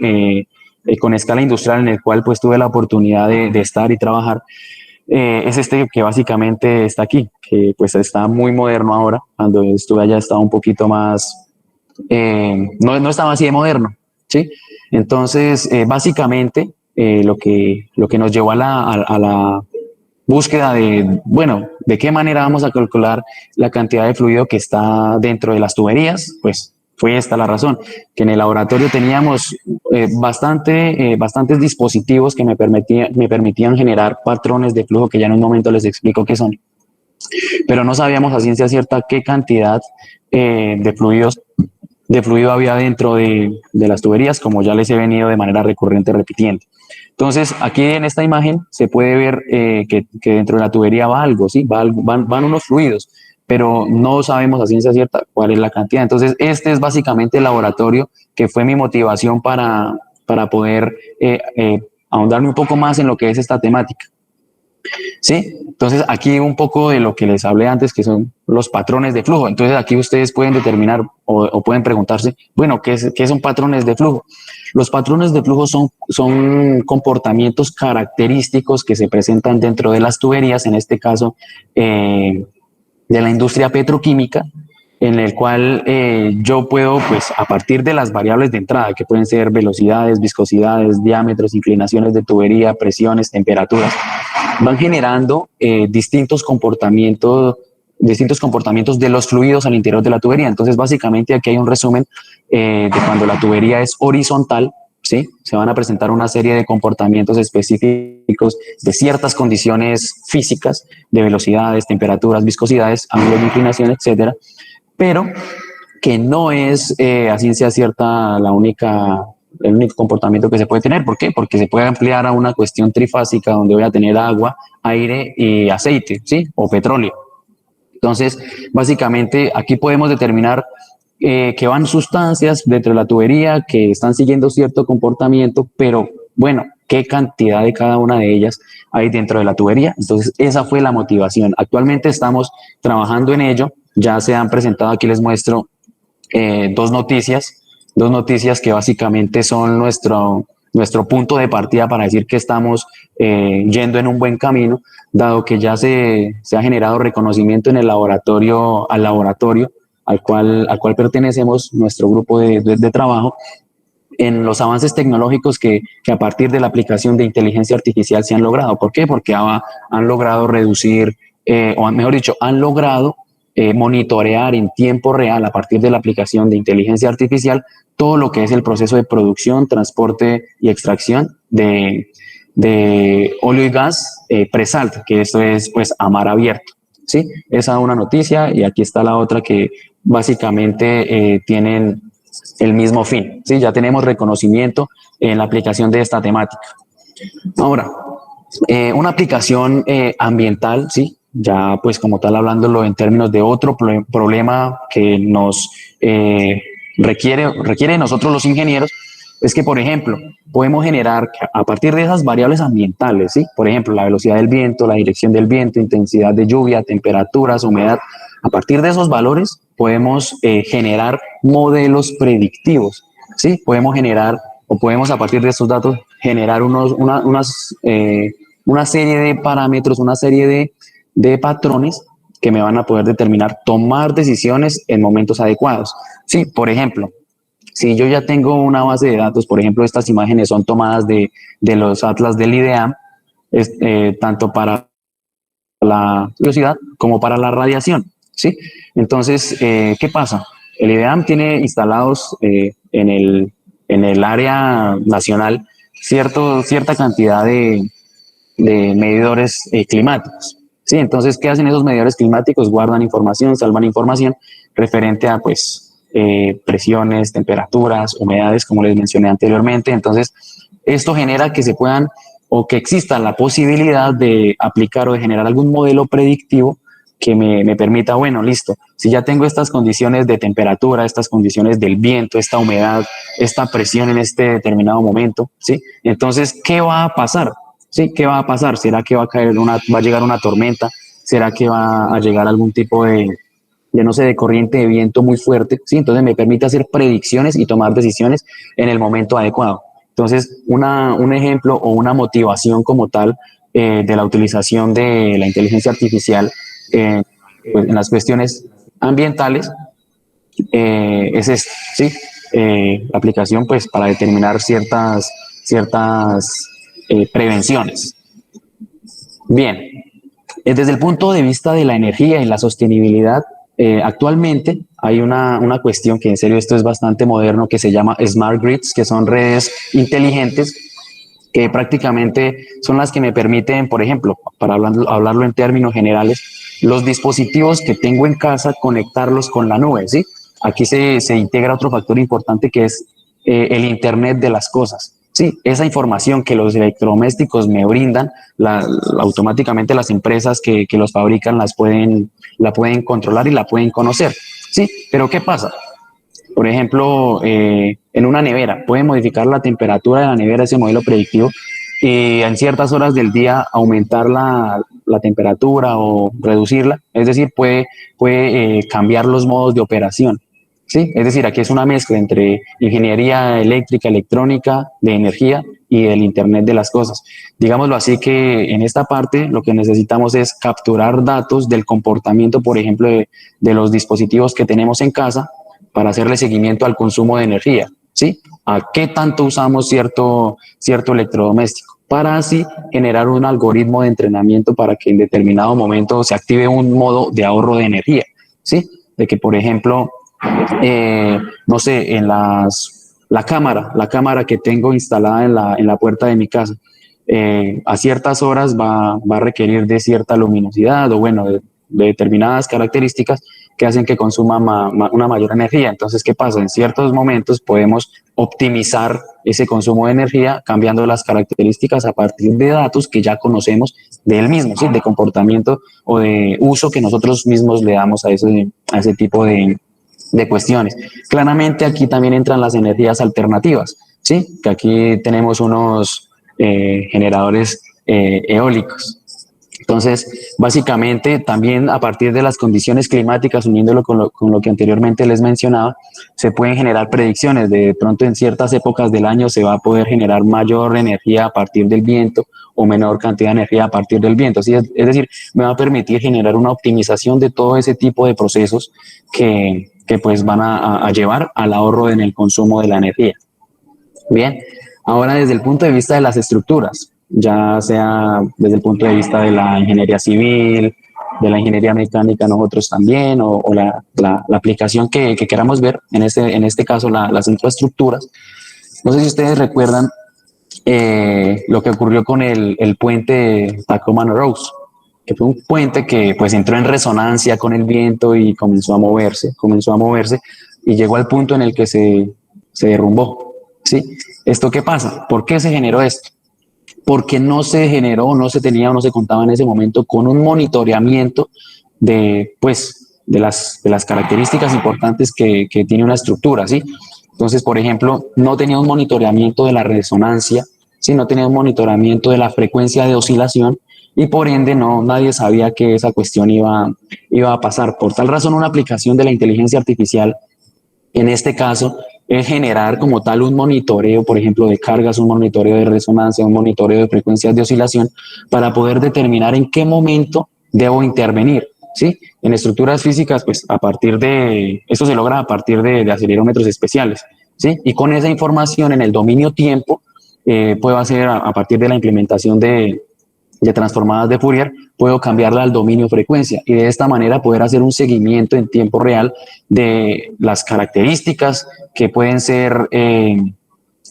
con escala industrial en el cual pues tuve la oportunidad de estar y trabajar, es este que básicamente está aquí, que pues está muy moderno ahora. Cuando estuve allá estaba un poquito más, no estaba así de moderno, ¿sí? Entonces, básicamente, lo que nos llevó a la búsqueda de qué manera vamos a calcular la cantidad de fluido que está dentro de las tuberías, pues fue esta la razón, que en el laboratorio teníamos bastantes dispositivos que me permitían generar patrones de flujo, que ya en un momento les explico qué son, pero no sabíamos a ciencia cierta qué cantidad de fluido había dentro de las tuberías, como ya les he venido de manera recurrente repitiendo. Entonces, aquí en esta imagen se puede ver que dentro de la tubería va algo, ¿sí? Van unos fluidos, pero no sabemos a ciencia cierta cuál es la cantidad. Entonces, este es básicamente el laboratorio que fue mi motivación para poder ahondarme un poco más en lo que es esta temática. ¿Sí? Entonces, aquí un poco de lo que les hablé antes, que son los patrones de flujo. Entonces, aquí ustedes pueden determinar o pueden preguntarse, bueno, ¿qué son patrones de flujo? Los patrones de flujo son comportamientos característicos que se presentan dentro de las tuberías, en este caso, de la industria petroquímica, en el cual yo puedo, pues, a partir de las variables de entrada, que pueden ser velocidades, viscosidades, diámetros, inclinaciones de tubería, presiones, temperaturas, van generando distintos comportamientos de los fluidos al interior de la tubería. Entonces, básicamente aquí hay un resumen de cuando la tubería es horizontal, ¿sí? Se van a presentar una serie de comportamientos específicos de ciertas condiciones físicas, de velocidades, temperaturas, viscosidades, ángulos de inclinación, etcétera, pero que no es a ciencia cierta el único comportamiento que se puede tener. ¿Por qué? Porque se puede ampliar a una cuestión trifásica donde voy a tener agua, aire y aceite, ¿sí? O petróleo. Entonces, básicamente aquí podemos determinar que van sustancias dentro de la tubería que están siguiendo cierto comportamiento, pero bueno, ¿qué cantidad de cada una de ellas hay dentro de la tubería? Entonces, esa fue la motivación. Actualmente estamos trabajando en ello. Ya se han presentado, aquí les muestro dos noticias que básicamente son nuestro punto de partida para decir que estamos yendo en un buen camino, dado que ya se ha generado reconocimiento en el laboratorio, al cual pertenecemos, nuestro grupo de trabajo, en los avances tecnológicos que a partir de la aplicación de inteligencia artificial se han logrado. ¿Por qué? Porque han logrado reducir, o mejor dicho, han logrado monitorear en tiempo real a partir de la aplicación de inteligencia artificial todo lo que es el proceso de producción, transporte y extracción de óleo y gas pre-salt, que esto es pues a mar abierto. ¿Sí? Esa es una noticia y aquí está la otra que básicamente tienen el mismo fin. ¿Sí? Ya tenemos reconocimiento en la aplicación de esta temática. Ahora, una aplicación ambiental, ¿sí? Ya pues como tal hablándolo en términos de otro problema que nos requiere de nosotros los ingenieros, es que, por ejemplo, podemos generar a partir de esas variables ambientales, ¿sí? Por ejemplo, la velocidad del viento, la dirección del viento, intensidad de lluvia, temperaturas, humedad. A partir de esos valores podemos generar modelos predictivos, ¿sí? Podemos a partir de estos datos generar una serie de parámetros, una serie de patrones que me van a poder determinar tomar decisiones en momentos adecuados. Sí, por ejemplo, si yo ya tengo una base de datos, por ejemplo, estas imágenes son tomadas de los atlas del IDEAM, tanto para la velocidad como para la radiación, ¿sí? Entonces, ¿qué pasa? El IDEAM tiene instalados en el área nacional cierta cantidad de medidores climáticos, ¿sí? Entonces, ¿qué hacen esos medidores climáticos? Guardan información, salvan información referente a, pues, presiones, temperaturas, humedades, como les mencioné anteriormente. Entonces, esto genera que se puedan o que exista la posibilidad de aplicar o de generar algún modelo predictivo que me permita, bueno, listo, si ya tengo estas condiciones de temperatura, estas condiciones del viento, esta humedad, esta presión en este determinado momento, ¿sí? Entonces, ¿qué va a pasar? ¿Sí? ¿Qué va a pasar? ¿Será que va a llegar una tormenta? ¿Será que va a llegar algún tipo no sé, de corriente de viento muy fuerte? ¿Sí? Entonces me permite hacer predicciones y tomar decisiones en el momento adecuado. Entonces, un ejemplo o una motivación como tal de la utilización de la inteligencia artificial pues, en las cuestiones ambientales es esto, ¿sí? La aplicación pues para determinar ciertas prevenciones. Bien, desde el punto de vista de la energía y la sostenibilidad, actualmente hay una cuestión que en serio esto es bastante moderno, que se llama Smart Grids, que son redes inteligentes que prácticamente son las que me permiten, por ejemplo, para hablarlo en términos generales, los dispositivos que tengo en casa, conectarlos con la nube, ¿sí? Aquí se integra otro factor importante que es el Internet de las cosas, Sí, esa información que los electrodomésticos me brindan, automáticamente las empresas que los fabrican la pueden controlar y la pueden conocer. Sí, pero ¿qué pasa? Por ejemplo, en una nevera, puede modificar la temperatura de la nevera, ese modelo predictivo, y en ciertas horas del día aumentar la temperatura o reducirla. Es decir, puede cambiar los modos de operación. ¿Sí? Es decir, aquí es una mezcla entre ingeniería eléctrica, electrónica, de energía y el Internet de las cosas. Digámoslo así, que en esta parte lo que necesitamos es capturar datos del comportamiento, por ejemplo, de los dispositivos que tenemos en casa, para hacerle seguimiento al consumo de energía, ¿sí? A qué tanto usamos cierto electrodoméstico, para así generar un algoritmo de entrenamiento para que en determinado momento se active un modo de ahorro de energía, ¿sí? De que, por ejemplo, no sé, la cámara que tengo instalada en la puerta de mi casa, a ciertas horas va a requerir de cierta luminosidad o bueno, de determinadas características que hacen que consuma una mayor energía. Entonces, ¿qué pasa? En ciertos momentos podemos optimizar ese consumo de energía cambiando las características a partir de datos que ya conocemos del mismo, ¿sí? De comportamiento o de uso que nosotros mismos le damos a ese tipo de cuestiones. Claramente aquí también entran las energías alternativas, ¿sí? Que aquí tenemos unos generadores eólicos. Entonces, básicamente, también a partir de las condiciones climáticas, uniéndolo con lo que anteriormente les mencionaba, se pueden generar predicciones. De pronto, en ciertas épocas del año se va a poder generar mayor energía a partir del viento o menor cantidad de energía a partir del viento. ¿Sí? Es decir, me va a permitir generar una optimización de todo ese tipo de procesos que pues van a llevar al ahorro en el consumo de la energía. Bien, ahora desde el punto de vista de las estructuras, ya sea desde el punto de vista de la ingeniería civil, de la ingeniería mecánica nosotros también, o la aplicación que queramos ver, en este caso las infraestructuras. No sé si ustedes recuerdan lo que ocurrió con el puente Tacoma Narrows, que fue un puente que pues entró en resonancia con el viento y comenzó a moverse y llegó al punto en el que se derrumbó. ¿Sí? ¿Esto qué pasa? ¿Por qué se generó esto? Porque no se generó, no se tenía o no se contaba en ese momento con un monitoreamiento de las características importantes que tiene una estructura, ¿sí? Entonces, por ejemplo, no tenía un monitoreamiento de la resonancia, ¿sí? No tenía un monitoreamiento de la frecuencia de oscilación y por ende nadie sabía que esa cuestión iba a pasar. Por tal razón, una aplicación de la inteligencia artificial en este caso es generar como tal un monitoreo, por ejemplo, de cargas, un monitoreo de resonancia, un monitoreo de frecuencias de oscilación, para poder determinar en qué momento debo intervenir. ¿Sí? En estructuras físicas, pues eso se logra a partir de acelerómetros especiales. ¿Sí? Y con esa información en el dominio tiempo, puedo hacer a partir de la implementación de transformadas de Fourier, puedo cambiarla al dominio frecuencia y de esta manera poder hacer un seguimiento en tiempo real de las características que pueden ser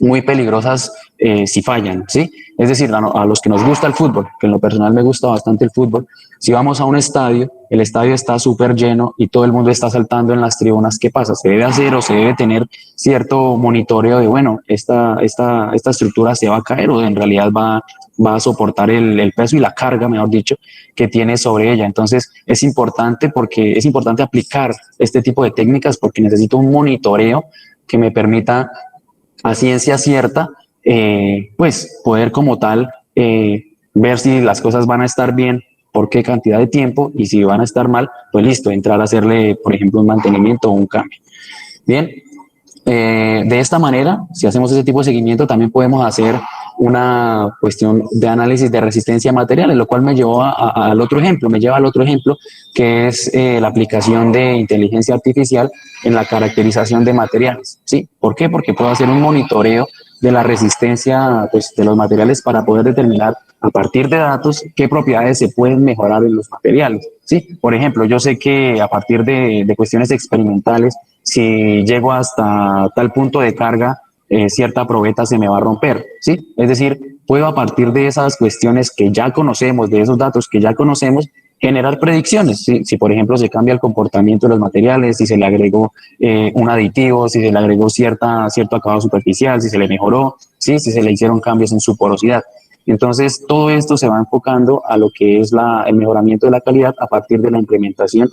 muy peligrosas si fallan, ¿sí? Es decir, a los que nos gusta el fútbol, que en lo personal me gusta bastante el fútbol, si vamos a un estadio, el estadio está súper lleno y todo el mundo está saltando en las tribunas, ¿qué pasa? Se debe hacer o se debe tener cierto monitoreo de, bueno, esta estructura se va a caer o en realidad va a soportar el peso y la carga, mejor dicho, que tiene sobre ella. Entonces, es importante aplicar este tipo de técnicas porque necesito un monitoreo que me permita a ciencia cierta, pues poder como tal ver si las cosas van a estar bien, por qué cantidad de tiempo, y si van a estar mal, pues listo, entrar a hacerle, por ejemplo, un mantenimiento o un cambio. Bien, de esta manera, si hacemos ese tipo de seguimiento, también podemos hacer una cuestión de análisis de resistencia a materiales, lo cual me lleva al otro ejemplo, que es la aplicación de inteligencia artificial en la caracterización de materiales. ¿Sí? ¿Por qué? Porque puedo hacer un monitoreo de la resistencia de los materiales para poder determinar a partir de datos qué propiedades se pueden mejorar en los materiales. ¿Sí? Por ejemplo, yo sé que a partir de cuestiones experimentales, si llego hasta tal punto de carga, cierta probeta se me va a romper, ¿sí? Es decir, puedo a partir de esas cuestiones que ya conocemos, de esos datos que ya conocemos, generar predicciones. ¿Sí? Si, por ejemplo, se cambia el comportamiento de los materiales, si se le agregó un aditivo, si se le agregó cierto acabado superficial, si se le mejoró, ¿sí? Si se le hicieron cambios en su porosidad. Entonces, todo esto se va enfocando a lo que es el mejoramiento de la calidad a partir de la implementación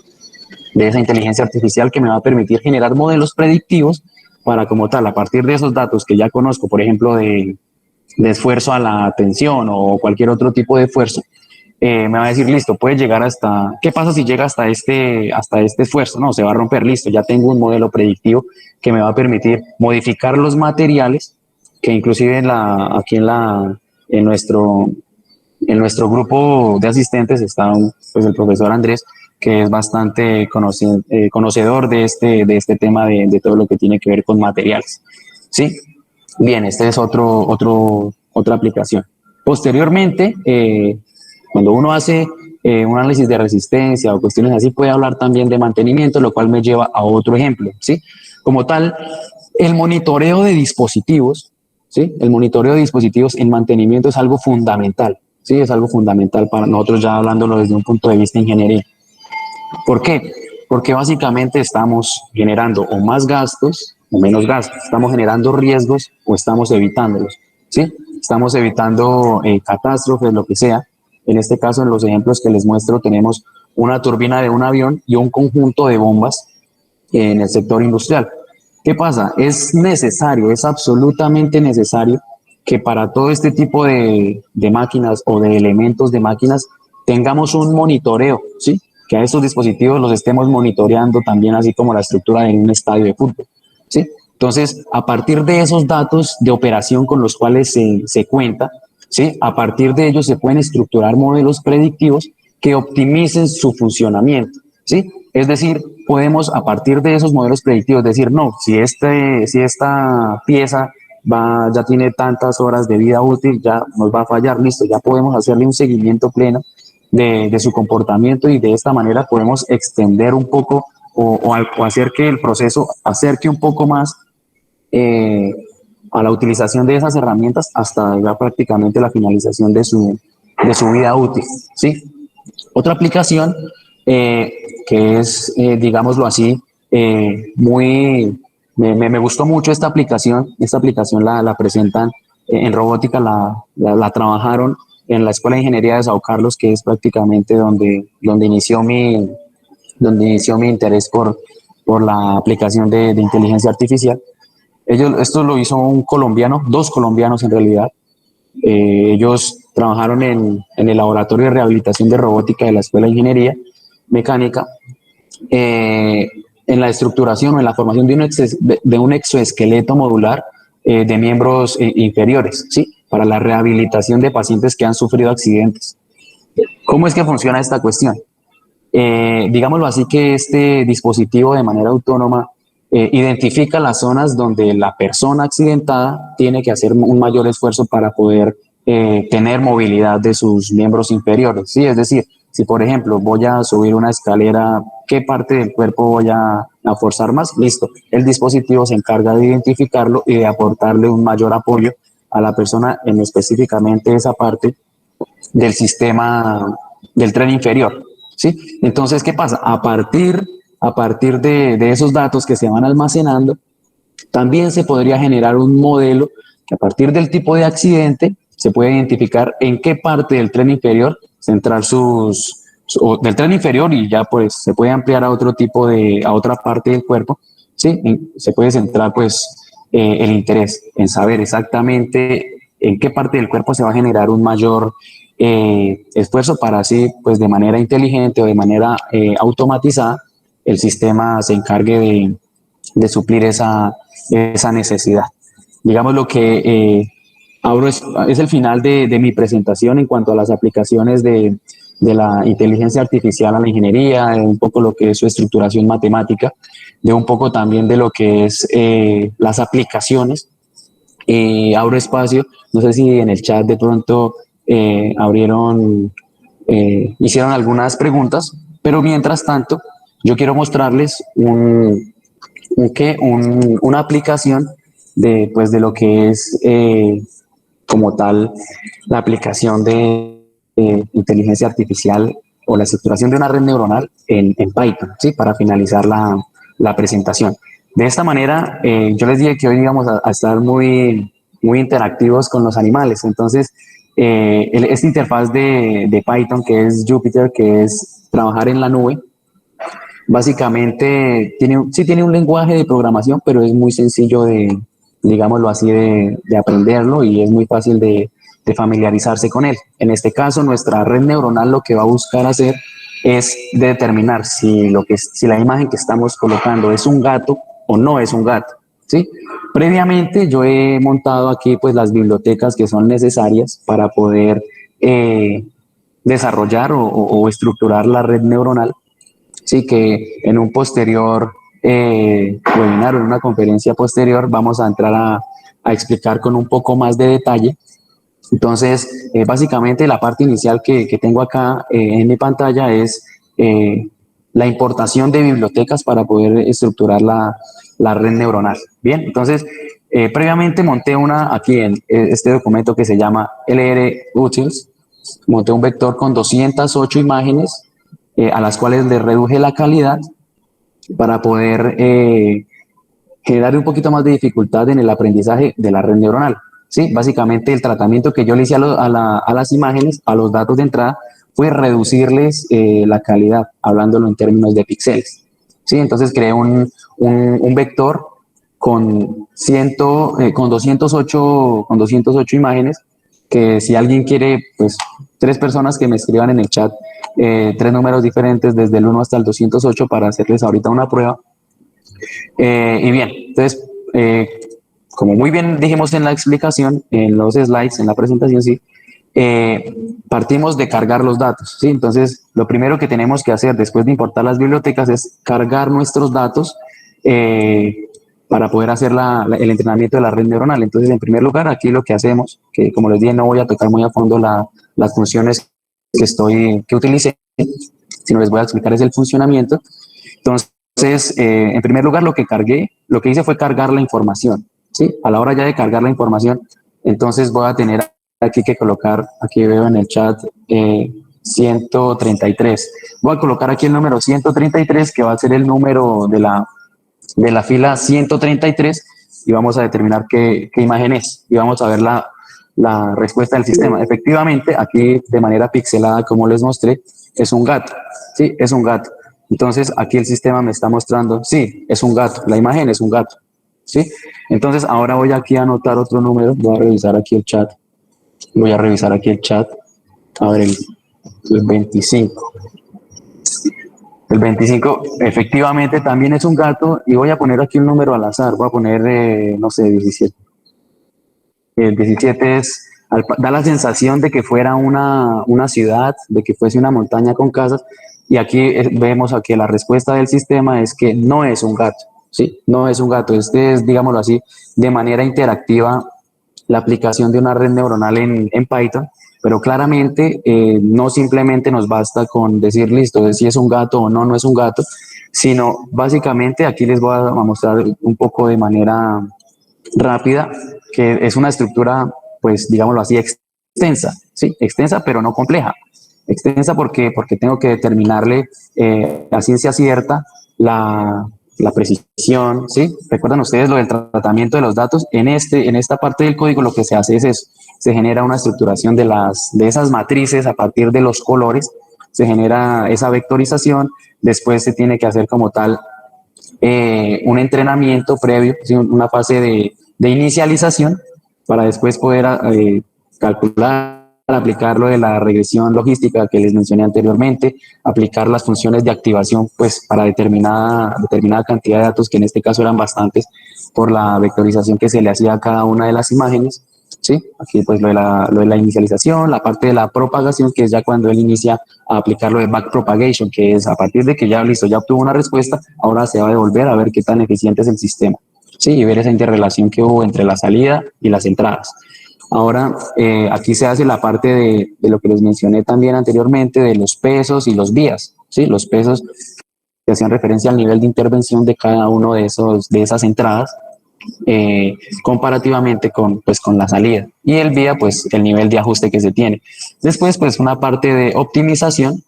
de esa inteligencia artificial que me va a permitir generar modelos predictivos para, como tal, a partir de esos datos que ya conozco, por ejemplo, de esfuerzo a la atención o cualquier otro tipo de esfuerzo, me va a decir, listo, puede llegar hasta, ¿qué pasa si llega hasta este esfuerzo? No, se va a romper, listo, ya tengo un modelo predictivo que me va a permitir modificar los materiales, que inclusive aquí en nuestro grupo de asistentes está pues el profesor Andrés, que es bastante conocedor de este tema de todo lo que tiene que ver con materiales. ¿Sí? Bien, este es otra aplicación. Posteriormente, cuando uno hace un análisis de resistencia o cuestiones así, puede hablar también de mantenimiento, lo cual me lleva a otro ejemplo, ¿sí? Como tal, el monitoreo de dispositivos, ¿sí? El monitoreo de dispositivos en mantenimiento es algo fundamental, ¿sí? Es algo fundamental para nosotros, ya hablándolo desde un punto de vista de ingeniería. ¿Por qué? Porque básicamente estamos generando o más gastos o menos gastos, estamos generando riesgos o estamos evitándolos, ¿sí? Estamos evitando catástrofes, lo que sea. En este caso, en los ejemplos que les muestro, tenemos una turbina de un avión y un conjunto de bombas en el sector industrial. ¿Qué pasa? Es necesario, es absolutamente necesario que para todo este tipo de máquinas o de elementos de máquinas tengamos un monitoreo, ¿sí? Que a estos dispositivos los estemos monitoreando también, así como la estructura de un estadio de fútbol, ¿sí? Entonces, a partir de esos datos de operación con los cuales se cuenta, ¿sí? A partir de ellos se pueden estructurar modelos predictivos que optimicen su funcionamiento, ¿sí? Es decir, podemos a partir de esos modelos predictivos decir, no, si esta pieza ya tiene tantas horas de vida útil, ya nos va a fallar, listo, ya podemos hacerle un seguimiento pleno de su comportamiento y de esta manera podemos extender un poco o hacer que el proceso acerque un poco más a la utilización de esas herramientas hasta ya prácticamente la finalización de su vida útil, ¿sí? Otra aplicación que es, digámoslo así, me gustó mucho esta aplicación la presentan en robótica, la trabajaron en la Escuela de Ingeniería de Sao Carlos, que es prácticamente donde inició mi interés por la aplicación de inteligencia artificial. Esto lo hizo un colombiano, dos colombianos en realidad. Ellos trabajaron en el laboratorio de rehabilitación de robótica de la Escuela de Ingeniería Mecánica, en la estructuración o en la formación de un exoesqueleto modular de miembros inferiores, ¿sí? Para la rehabilitación de pacientes que han sufrido accidentes. ¿Cómo es que funciona esta cuestión? Digámoslo así, que este dispositivo de manera autónoma identifica las zonas donde la persona accidentada tiene que hacer un mayor esfuerzo para poder tener movilidad de sus miembros inferiores, ¿sí? Es decir, si por ejemplo voy a subir una escalera, ¿qué parte del cuerpo voy a forzar más? Listo, el dispositivo se encarga de identificarlo y de aportarle un mayor apoyo a la persona en específicamente esa parte del sistema del tren inferior, ¿sí? Entonces, ¿qué pasa? A partir de esos datos que se van almacenando, también se podría generar un modelo que a partir del tipo de accidente se puede identificar en qué parte del tren inferior centrar del tren inferior, y ya pues se puede ampliar a a otra parte del cuerpo, ¿sí? Se puede centrar pues el interés en saber exactamente en qué parte del cuerpo se va a generar un mayor esfuerzo para así pues de manera inteligente o de manera automatizada el sistema se encargue de suplir esa necesidad. Digamos lo que ahora es el final de mi presentación en cuanto a las aplicaciones de la inteligencia artificial a la ingeniería, de un poco lo que es su estructuración matemática, de un poco también de lo que es las aplicaciones. Abro espacio, no sé si en el chat de pronto hicieron algunas preguntas, pero mientras tanto yo quiero mostrarles una aplicación pues, de lo que es como tal la aplicación de inteligencia artificial o la estructuración de una red neuronal en Python, ¿sí? Para finalizar la presentación. De esta manera, yo les dije que hoy íbamos a estar muy muy interactivos con los animales. Entonces, esta interfaz de Python, que es Jupyter, que es trabajar en la nube, básicamente sí tiene un lenguaje de programación, pero es muy sencillo digámoslo así, de aprenderlo, y es muy fácil de familiarizarse con él. En este caso, nuestra red neuronal lo que va a buscar hacer es determinar si la imagen que estamos colocando es un gato o no es un gato, ¿sí? Previamente yo he montado aquí pues las bibliotecas que son necesarias para poder desarrollar o estructurar la red neuronal. Sí, que en un posterior webinar o en una conferencia posterior vamos a entrar a explicar con un poco más de detalle. Entonces, básicamente la parte inicial que tengo acá en mi pantalla es la importación de bibliotecas para poder estructurar la red neuronal. Bien, entonces, previamente monté aquí en este documento que se llama LR-Utils, monté un vector con 208 imágenes a las cuales le reduje la calidad para poder generar un poquito más de dificultad en el aprendizaje de la red neuronal. ¿Sí? Básicamente el tratamiento que yo le hice a las imágenes, a los datos de entrada, fue reducirles la calidad, hablándolo en términos de píxeles. ¿Sí? Entonces creé un vector con 208 imágenes, que si alguien quiere, pues 3 personas que me escriban en el chat 3 números diferentes desde el 1 hasta el 208 para hacerles ahorita una prueba. Y bien, entonces, como muy bien dijimos en la explicación, en los slides, en la presentación, sí, partimos de cargar los datos, ¿sí? Entonces, lo primero que tenemos que hacer después de importar las bibliotecas es cargar nuestros datos para poder hacer el entrenamiento de la red neuronal. Entonces, en primer lugar, aquí lo que hacemos, que como les dije, no voy a tocar muy a fondo las funciones que utilicé, sino les voy a explicar es el funcionamiento. Entonces, en primer lugar, lo que hice fue cargar la información, ¿sí? A la hora ya de cargar la información, entonces voy a tener aquí que colocar, aquí veo en el chat 133. Voy a colocar aquí el número 133, que va a ser el número de la fila 133, y vamos a determinar qué imagen es, y vamos a ver la respuesta del sistema. Efectivamente, aquí de manera pixelada, como les mostré, es un gato, ¿sí? Es un gato. Entonces, aquí el sistema me está mostrando, sí, es un gato, la imagen es un gato, ¿sí? Entonces, ahora voy aquí a anotar otro número, voy a revisar aquí el chat, a ver, el 25. El 25 efectivamente también es un gato, y voy a poner aquí un número al azar, voy a poner, no sé, 17. El 17 da la sensación de que fuera una ciudad, de que fuese una montaña con casas, y aquí vemos aquí la respuesta del sistema es que no es un gato, ¿sí? No es un gato. Este es, digámoslo así, de manera interactiva la aplicación de una red neuronal en Python, pero claramente no simplemente nos basta con decir, listo, si es un gato o no es un gato, sino básicamente aquí les voy a mostrar un poco de manera rápida, que es una estructura, pues digámoslo así, extensa, ¿sí? Extensa, pero no compleja. Extensa porque tengo que determinarle a ciencia cierta la precisión, ¿sí? ¿Recuerdan ustedes lo del tratamiento de los datos? En esta parte del código lo que se hace es eso, se genera una estructuración de esas matrices a partir de los colores, se genera esa vectorización, después se tiene que hacer como tal un entrenamiento previo, ¿sí? Una fase de inicialización para después poder calcular, aplicar lo de la regresión logística que les mencioné anteriormente, aplicar las funciones de activación pues para determinada cantidad de datos, que en este caso eran bastantes por la vectorización que se le hacía a cada una de las imágenes. ¿Sí? Aquí pues lo de la inicialización, la parte de la propagación, que es ya cuando él inicia a aplicar lo de backpropagation, que es a partir de que ya listo, ya obtuvo una respuesta, ahora se va a devolver a ver qué tan eficiente es el sistema, ¿sí? Y ver esa interrelación que hubo entre la salida y las entradas. Ahora, aquí se hace la parte de lo que les mencioné también anteriormente, de los pesos y los vías, ¿sí? Los pesos que hacían referencia al nivel de intervención de cada uno de esas entradas, comparativamente con la salida, y el vía, pues el nivel de ajuste que se tiene. Después, pues una parte de optimización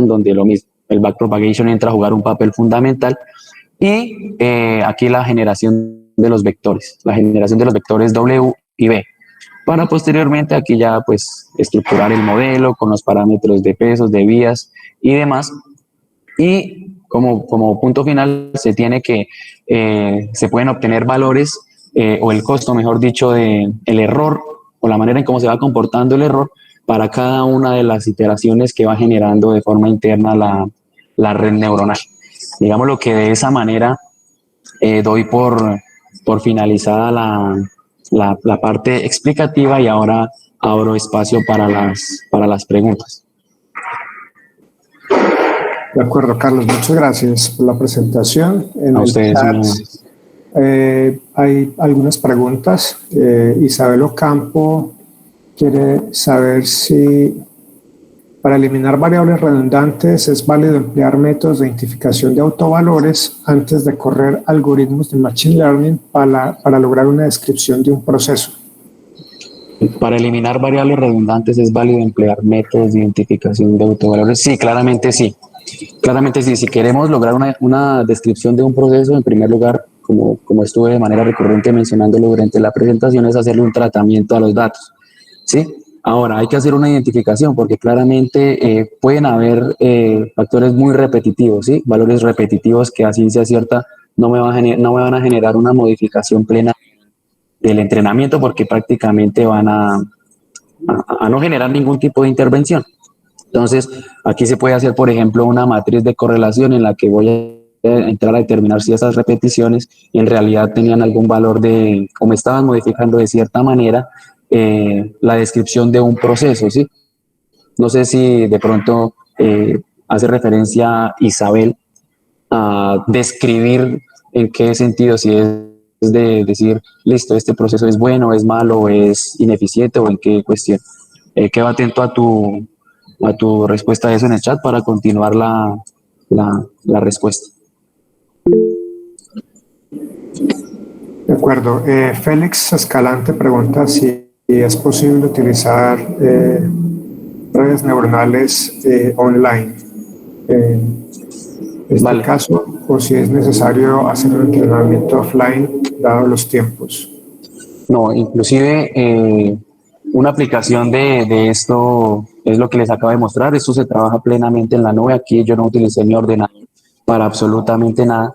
donde lo mismo, el backpropagation entra a jugar un papel fundamental, y aquí la generación de los vectores, la generación de los vectores W y B, para posteriormente aquí ya pues estructurar el modelo con los parámetros de pesos, de vías y demás. Y como punto final se tiene que, se pueden obtener valores o el costo, mejor dicho, de el error o la manera en cómo se va comportando el error para cada una de las iteraciones que va generando de forma interna la red neuronal. Digamos lo que de esa manera doy por finalizada la parte explicativa y ahora abro espacio para las preguntas. De acuerdo, Carlos, muchas gracias por la presentación. En A el ustedes, chat hay algunas preguntas. Isabel Ocampo quiere saber si para eliminar variables redundantes es válido emplear métodos de identificación de autovalores antes de correr algoritmos de Machine Learning para lograr una descripción de un proceso. Para eliminar variables redundantes es válido emplear métodos de identificación de autovalores. Sí, claramente sí. Claramente sí. Si queremos lograr una descripción de un proceso, en primer lugar, como estuve de manera recurrente mencionándolo durante la presentación, es hacerle un tratamiento a los datos. ¿Sí? Ahora, hay que hacer una identificación porque claramente pueden haber factores muy repetitivos, ¿sí? Valores repetitivos que a ciencia cierta no me van a generar una modificación plena del entrenamiento porque prácticamente van a no generar ningún tipo de intervención. Entonces, aquí se puede hacer, por ejemplo, una matriz de correlación en la que voy a entrar a determinar si esas repeticiones en realidad tenían algún valor o me estaban modificando de cierta manera la descripción de un proceso, ¿sí? No sé si de pronto hace referencia Isabel a describir en qué sentido, si es de decir, listo, este proceso es bueno, es malo, es ineficiente o en qué cuestión. Quedo atento a tu respuesta a eso en el chat para continuar la respuesta. De acuerdo. Félix Escalante pregunta si es posible utilizar redes neuronales online en este caso, o si es necesario hacer un entrenamiento offline dados los tiempos. No, inclusive una aplicación de esto es lo que les acabo de mostrar. Esto se trabaja plenamente en la nube. Aquí yo no utilicé mi ordenador para absolutamente nada.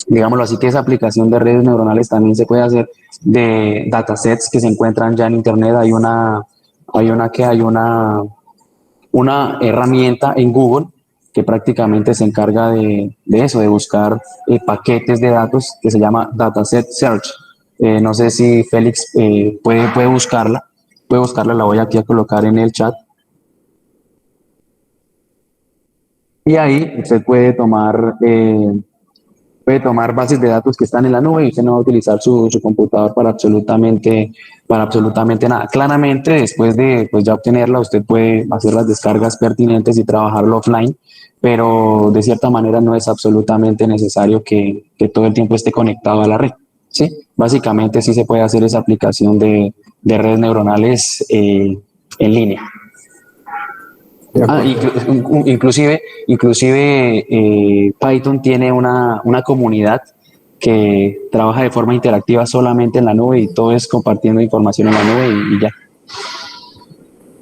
Digámoslo así, que esa aplicación de redes neuronales también se puede hacer de datasets que se encuentran ya en internet. Hay una herramienta en Google que prácticamente se encarga de eso, de buscar paquetes de datos que se llama Dataset Search. No sé si Félix puede buscarla. Puede buscarla, la voy aquí a colocar en el chat. Y ahí usted puede tomar bases de datos que están en la nube y usted no va a utilizar su computador para absolutamente nada. Claramente, después de pues, ya obtenerla, usted puede hacer las descargas pertinentes y trabajarlo offline, pero de cierta manera no es absolutamente necesario que todo el tiempo esté conectado a la red. ¿Sí? Básicamente sí se puede hacer esa aplicación de redes neuronales en línea. Inclusive Python tiene una comunidad que trabaja de forma interactiva solamente en la nube y todo es compartiendo información en la nube y ya.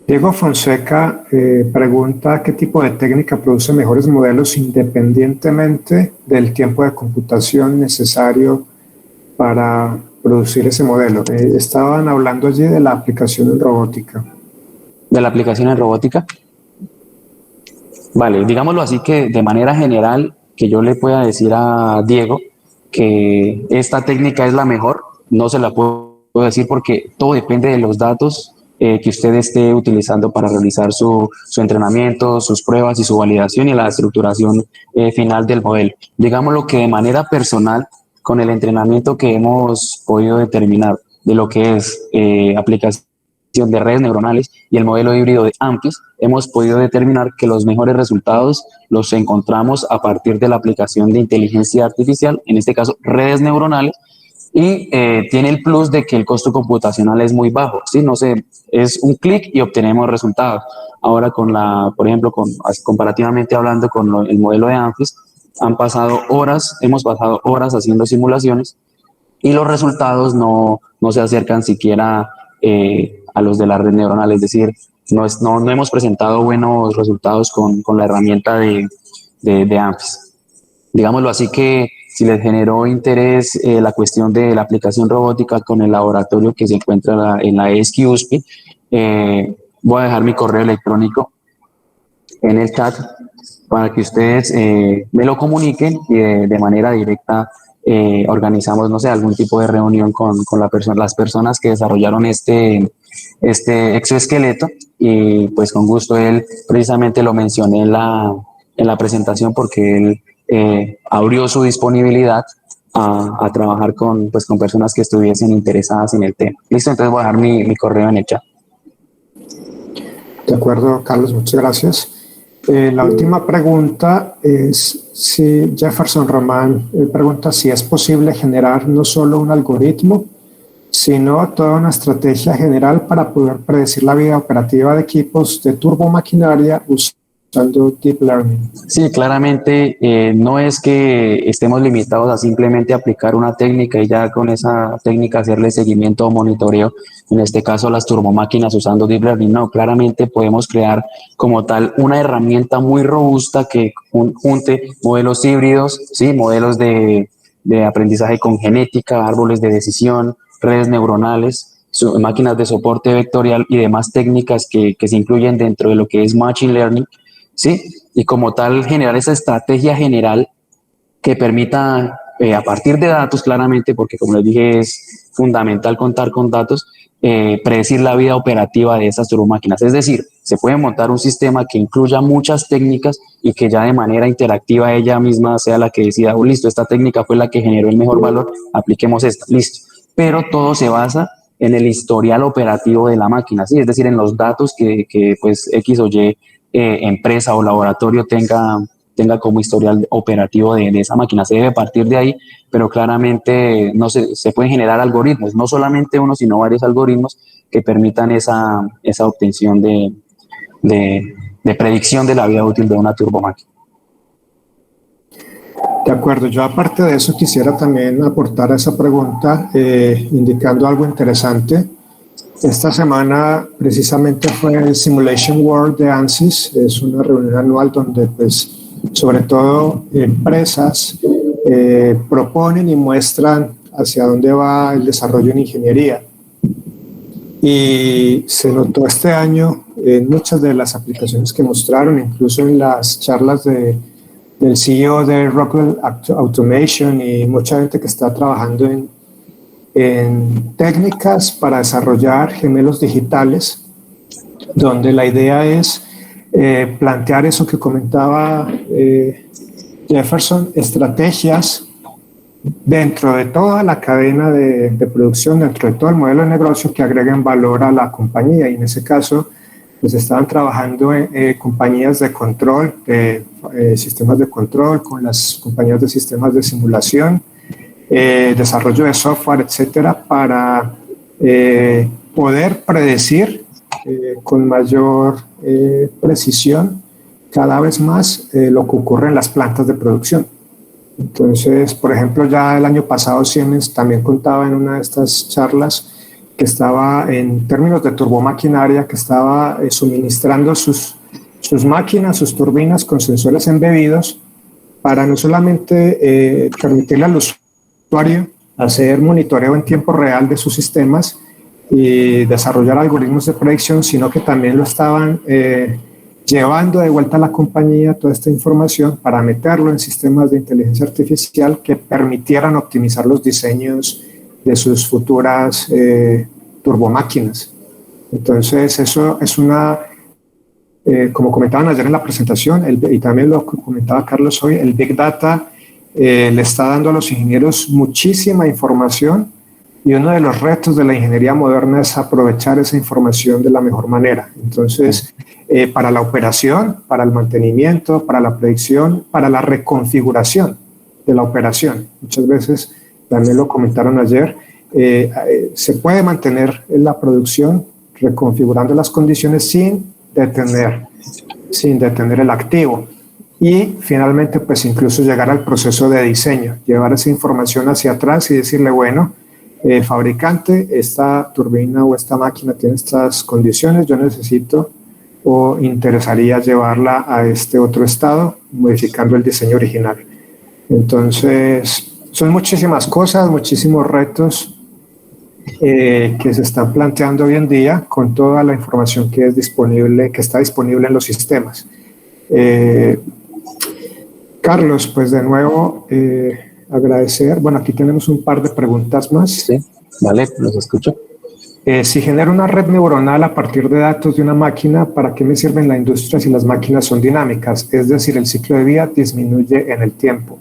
Diego Fonseca pregunta qué tipo de técnica produce mejores modelos independientemente del tiempo de computación necesario para producir ese modelo. Estaban hablando allí de la aplicación en robótica. ¿De la aplicación en robótica? Vale, digámoslo así que de manera general que yo le pueda decir a Diego que esta técnica es la mejor, no se la puedo decir porque todo depende de los datos que usted esté utilizando para realizar su entrenamiento, sus pruebas y su validación y la estructuración final del modelo. Digámoslo que de manera personal, con el entrenamiento que hemos podido determinar de lo que es aplicación de redes neuronales y el modelo híbrido de AMPIS, hemos podido determinar que los mejores resultados los encontramos a partir de la aplicación de inteligencia artificial, en este caso redes neuronales, y tiene el plus de que el costo computacional es muy bajo, ¿sí? No sé, es un clic y obtenemos resultados. Ahora por ejemplo, comparativamente hablando con el modelo de AMPIS, hemos pasado horas haciendo simulaciones y los resultados no se acercan siquiera a los de la red neuronal, es decir, no hemos presentado buenos resultados con la herramienta de ANFIS. Digámoslo así, que si les generó interés la cuestión de la aplicación robótica con el laboratorio que se encuentra en la ESC USP, voy a dejar mi correo electrónico en el chat para que ustedes me lo comuniquen y de manera directa organizamos, no sé, algún tipo de reunión con las personas que desarrollaron este exoesqueleto, y pues con gusto. Él precisamente lo mencioné en la presentación porque él abrió su disponibilidad a trabajar con personas que estuviesen interesadas en el tema. Listo, entonces voy a dejar mi correo en el chat. De acuerdo, Carlos, muchas gracias. La última pregunta es si Jefferson Román pregunta si es posible generar no solo un algoritmo, sino toda una estrategia general para poder predecir la vida operativa de equipos de turbomaquinaria usando Deep Learning. Sí, claramente no es que estemos limitados a simplemente aplicar una técnica y ya con esa técnica hacerle seguimiento o monitoreo, en este caso las turbomáquinas usando Deep Learning. No, claramente podemos crear como tal una herramienta muy robusta que junte modelos híbridos, ¿sí? Modelos de aprendizaje con genética, árboles de decisión, redes neuronales, máquinas de soporte vectorial y demás técnicas que se incluyen dentro de lo que es Machine Learning, ¿sí? Y como tal generar esa estrategia general que permita, a partir de datos claramente, porque como les dije es fundamental contar con datos, predecir la vida operativa de esas turbomáquinas. Es decir, se puede montar un sistema que incluya muchas técnicas y que ya de manera interactiva ella misma sea la que decida, oh, listo, esta técnica fue la que generó el mejor valor, apliquemos esta, listo. Pero todo se basa en el historial operativo de la máquina, ¿sí? Es decir, en los datos que pues X o Y empresa o laboratorio tenga como historial operativo de esa máquina. Se debe partir de ahí, pero claramente no se pueden generar algoritmos, no solamente uno, sino varios algoritmos que permitan esa obtención de predicción de la vida útil de una turbomáquina. De acuerdo, yo aparte de eso quisiera también aportar a esa pregunta indicando algo interesante. Esta semana precisamente fue el Simulation World de ANSYS, es una reunión anual donde pues sobre todo empresas proponen y muestran hacia dónde va el desarrollo en ingeniería. Y se notó este año en muchas de las aplicaciones que mostraron, incluso en las charlas del CEO de Rockwell Automation y mucha gente que está trabajando en técnicas para desarrollar gemelos digitales, donde la idea es plantear eso que comentaba Jefferson, estrategias dentro de toda la cadena de producción, dentro de todo el modelo de negocio que agreguen valor a la compañía. Y en ese caso, pues estaban trabajando compañías de control, sistemas de control, con las compañías de sistemas de simulación, desarrollo de software, etcétera, para poder predecir con mayor precisión cada vez más lo que ocurre en las plantas de producción. Entonces, por ejemplo, ya el año pasado Siemens también contaba en una de estas charlas que estaba en términos de turbomaquinaria, que estaba suministrando sus máquinas, sus turbinas con sensores embebidos para no solamente permitirle al usuario hacer monitoreo en tiempo real de sus sistemas y desarrollar algoritmos de predicción, sino que también lo estaban llevando de vuelta a la compañía toda esta información para meterlo en sistemas de inteligencia artificial que permitieran optimizar los diseños de sus futuras turbomáquinas. Entonces, eso es una, como comentaban ayer en la presentación, y también lo comentaba Carlos hoy, el Big Data le está dando a los ingenieros muchísima información, y uno de los retos de la ingeniería moderna es aprovechar esa información de la mejor manera. Entonces, para la operación, para el mantenimiento, para la predicción, para la reconfiguración de la operación. Muchas veces, también lo comentaron ayer, se puede mantener la producción reconfigurando las condiciones sin detener el activo. y finalmente pues incluso llegar al proceso de diseño, llevar esa información hacia atrás y decirle, bueno, fabricante, esta turbina o esta máquina tiene estas condiciones, yo necesito o interesaría llevarla a este otro estado modificando el diseño original. Entonces, son muchísimas cosas, muchísimos retos que se están planteando hoy en día con toda la información que es disponible, que está disponible en los sistemas. Carlos, pues de nuevo agradecer. Bueno, aquí tenemos un par de preguntas más. Sí, vale, los escucho. Si genero una red neuronal a partir de datos de una máquina, ¿para qué me sirve en la industria si las máquinas son dinámicas? Es decir, el ciclo de vida disminuye en el tiempo.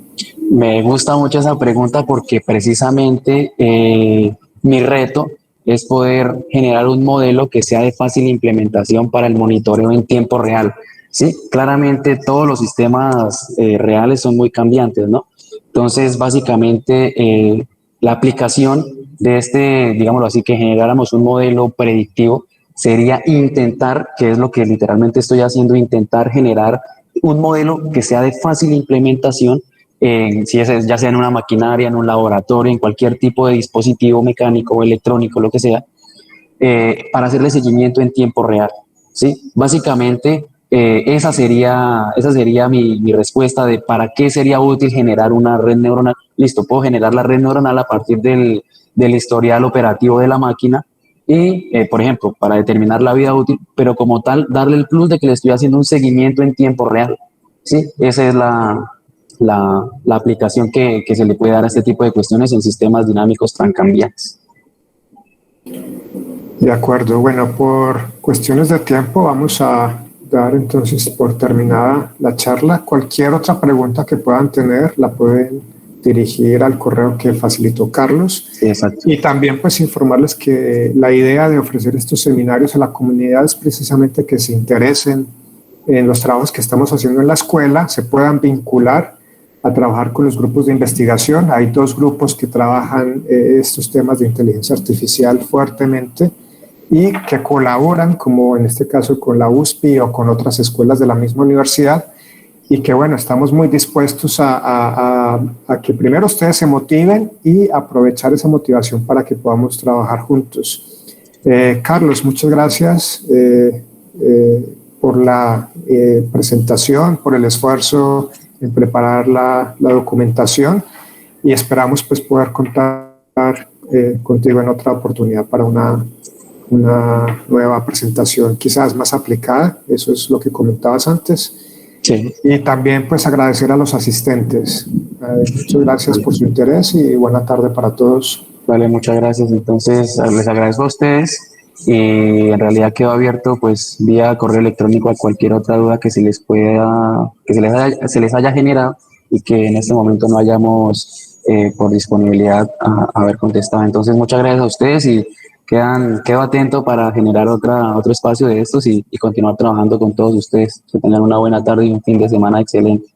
Me gusta mucho esa pregunta porque precisamente mi reto es poder generar un modelo que sea de fácil implementación para el monitoreo en tiempo real. Sí, claramente todos los sistemas reales son muy cambiantes, ¿no? Entonces, básicamente, la aplicación de este, digámoslo así, que generáramos un modelo predictivo, sería intentar, que es lo que literalmente estoy haciendo, intentar generar un modelo que sea de fácil implementación, si es, ya sea en una maquinaria, en un laboratorio, en cualquier tipo de dispositivo mecánico o electrónico, lo que sea, para hacerle seguimiento en tiempo real. ¿Sí? Básicamente, esa sería mi respuesta de para qué sería útil generar una red neuronal. Listo, puedo generar la red neuronal a partir del historial operativo de la máquina y, por ejemplo, para determinar la vida útil, pero como tal, darle el plus de que le estoy haciendo un seguimiento en tiempo real. ¿Sí? Esa es la aplicación que se le puede dar a este tipo de cuestiones en sistemas dinámicos tan cambiantes. De acuerdo. Bueno, por cuestiones de tiempo vamos a dar entonces por terminada la charla. Cualquier otra pregunta que puedan tener la pueden dirigir al correo que facilitó Carlos. Sí, exacto. Y también pues informarles que la idea de ofrecer estos seminarios a la comunidad es precisamente que se interesen en los trabajos que estamos haciendo en la escuela, se puedan vincular a trabajar con los grupos de investigación. Hay dos grupos que trabajan estos temas de inteligencia artificial fuertemente y que colaboran, como en este caso con la USP o con otras escuelas de la misma universidad, y que bueno, estamos muy dispuestos a que primero ustedes se motiven y aprovechar esa motivación para que podamos trabajar juntos. Carlos, muchas gracias por la presentación, por el esfuerzo en preparar la documentación y esperamos pues poder contar contigo en otra oportunidad para una nueva presentación quizás más aplicada. Eso es lo que comentabas antes. Sí. Y también pues agradecer a los asistentes. Muchas gracias por su interés y buena tarde para todos. Vale, muchas gracias. Entonces, les agradezco a ustedes y en realidad quedo abierto pues vía correo electrónico a cualquier otra duda que se les pueda, que se les haya generado y que en este momento no hayamos por disponibilidad a haber contestado. Entonces, muchas gracias a ustedes y quedo atento para generar otro espacio de estos y continuar trabajando con todos ustedes. Que tengan una buena tarde y un fin de semana excelente.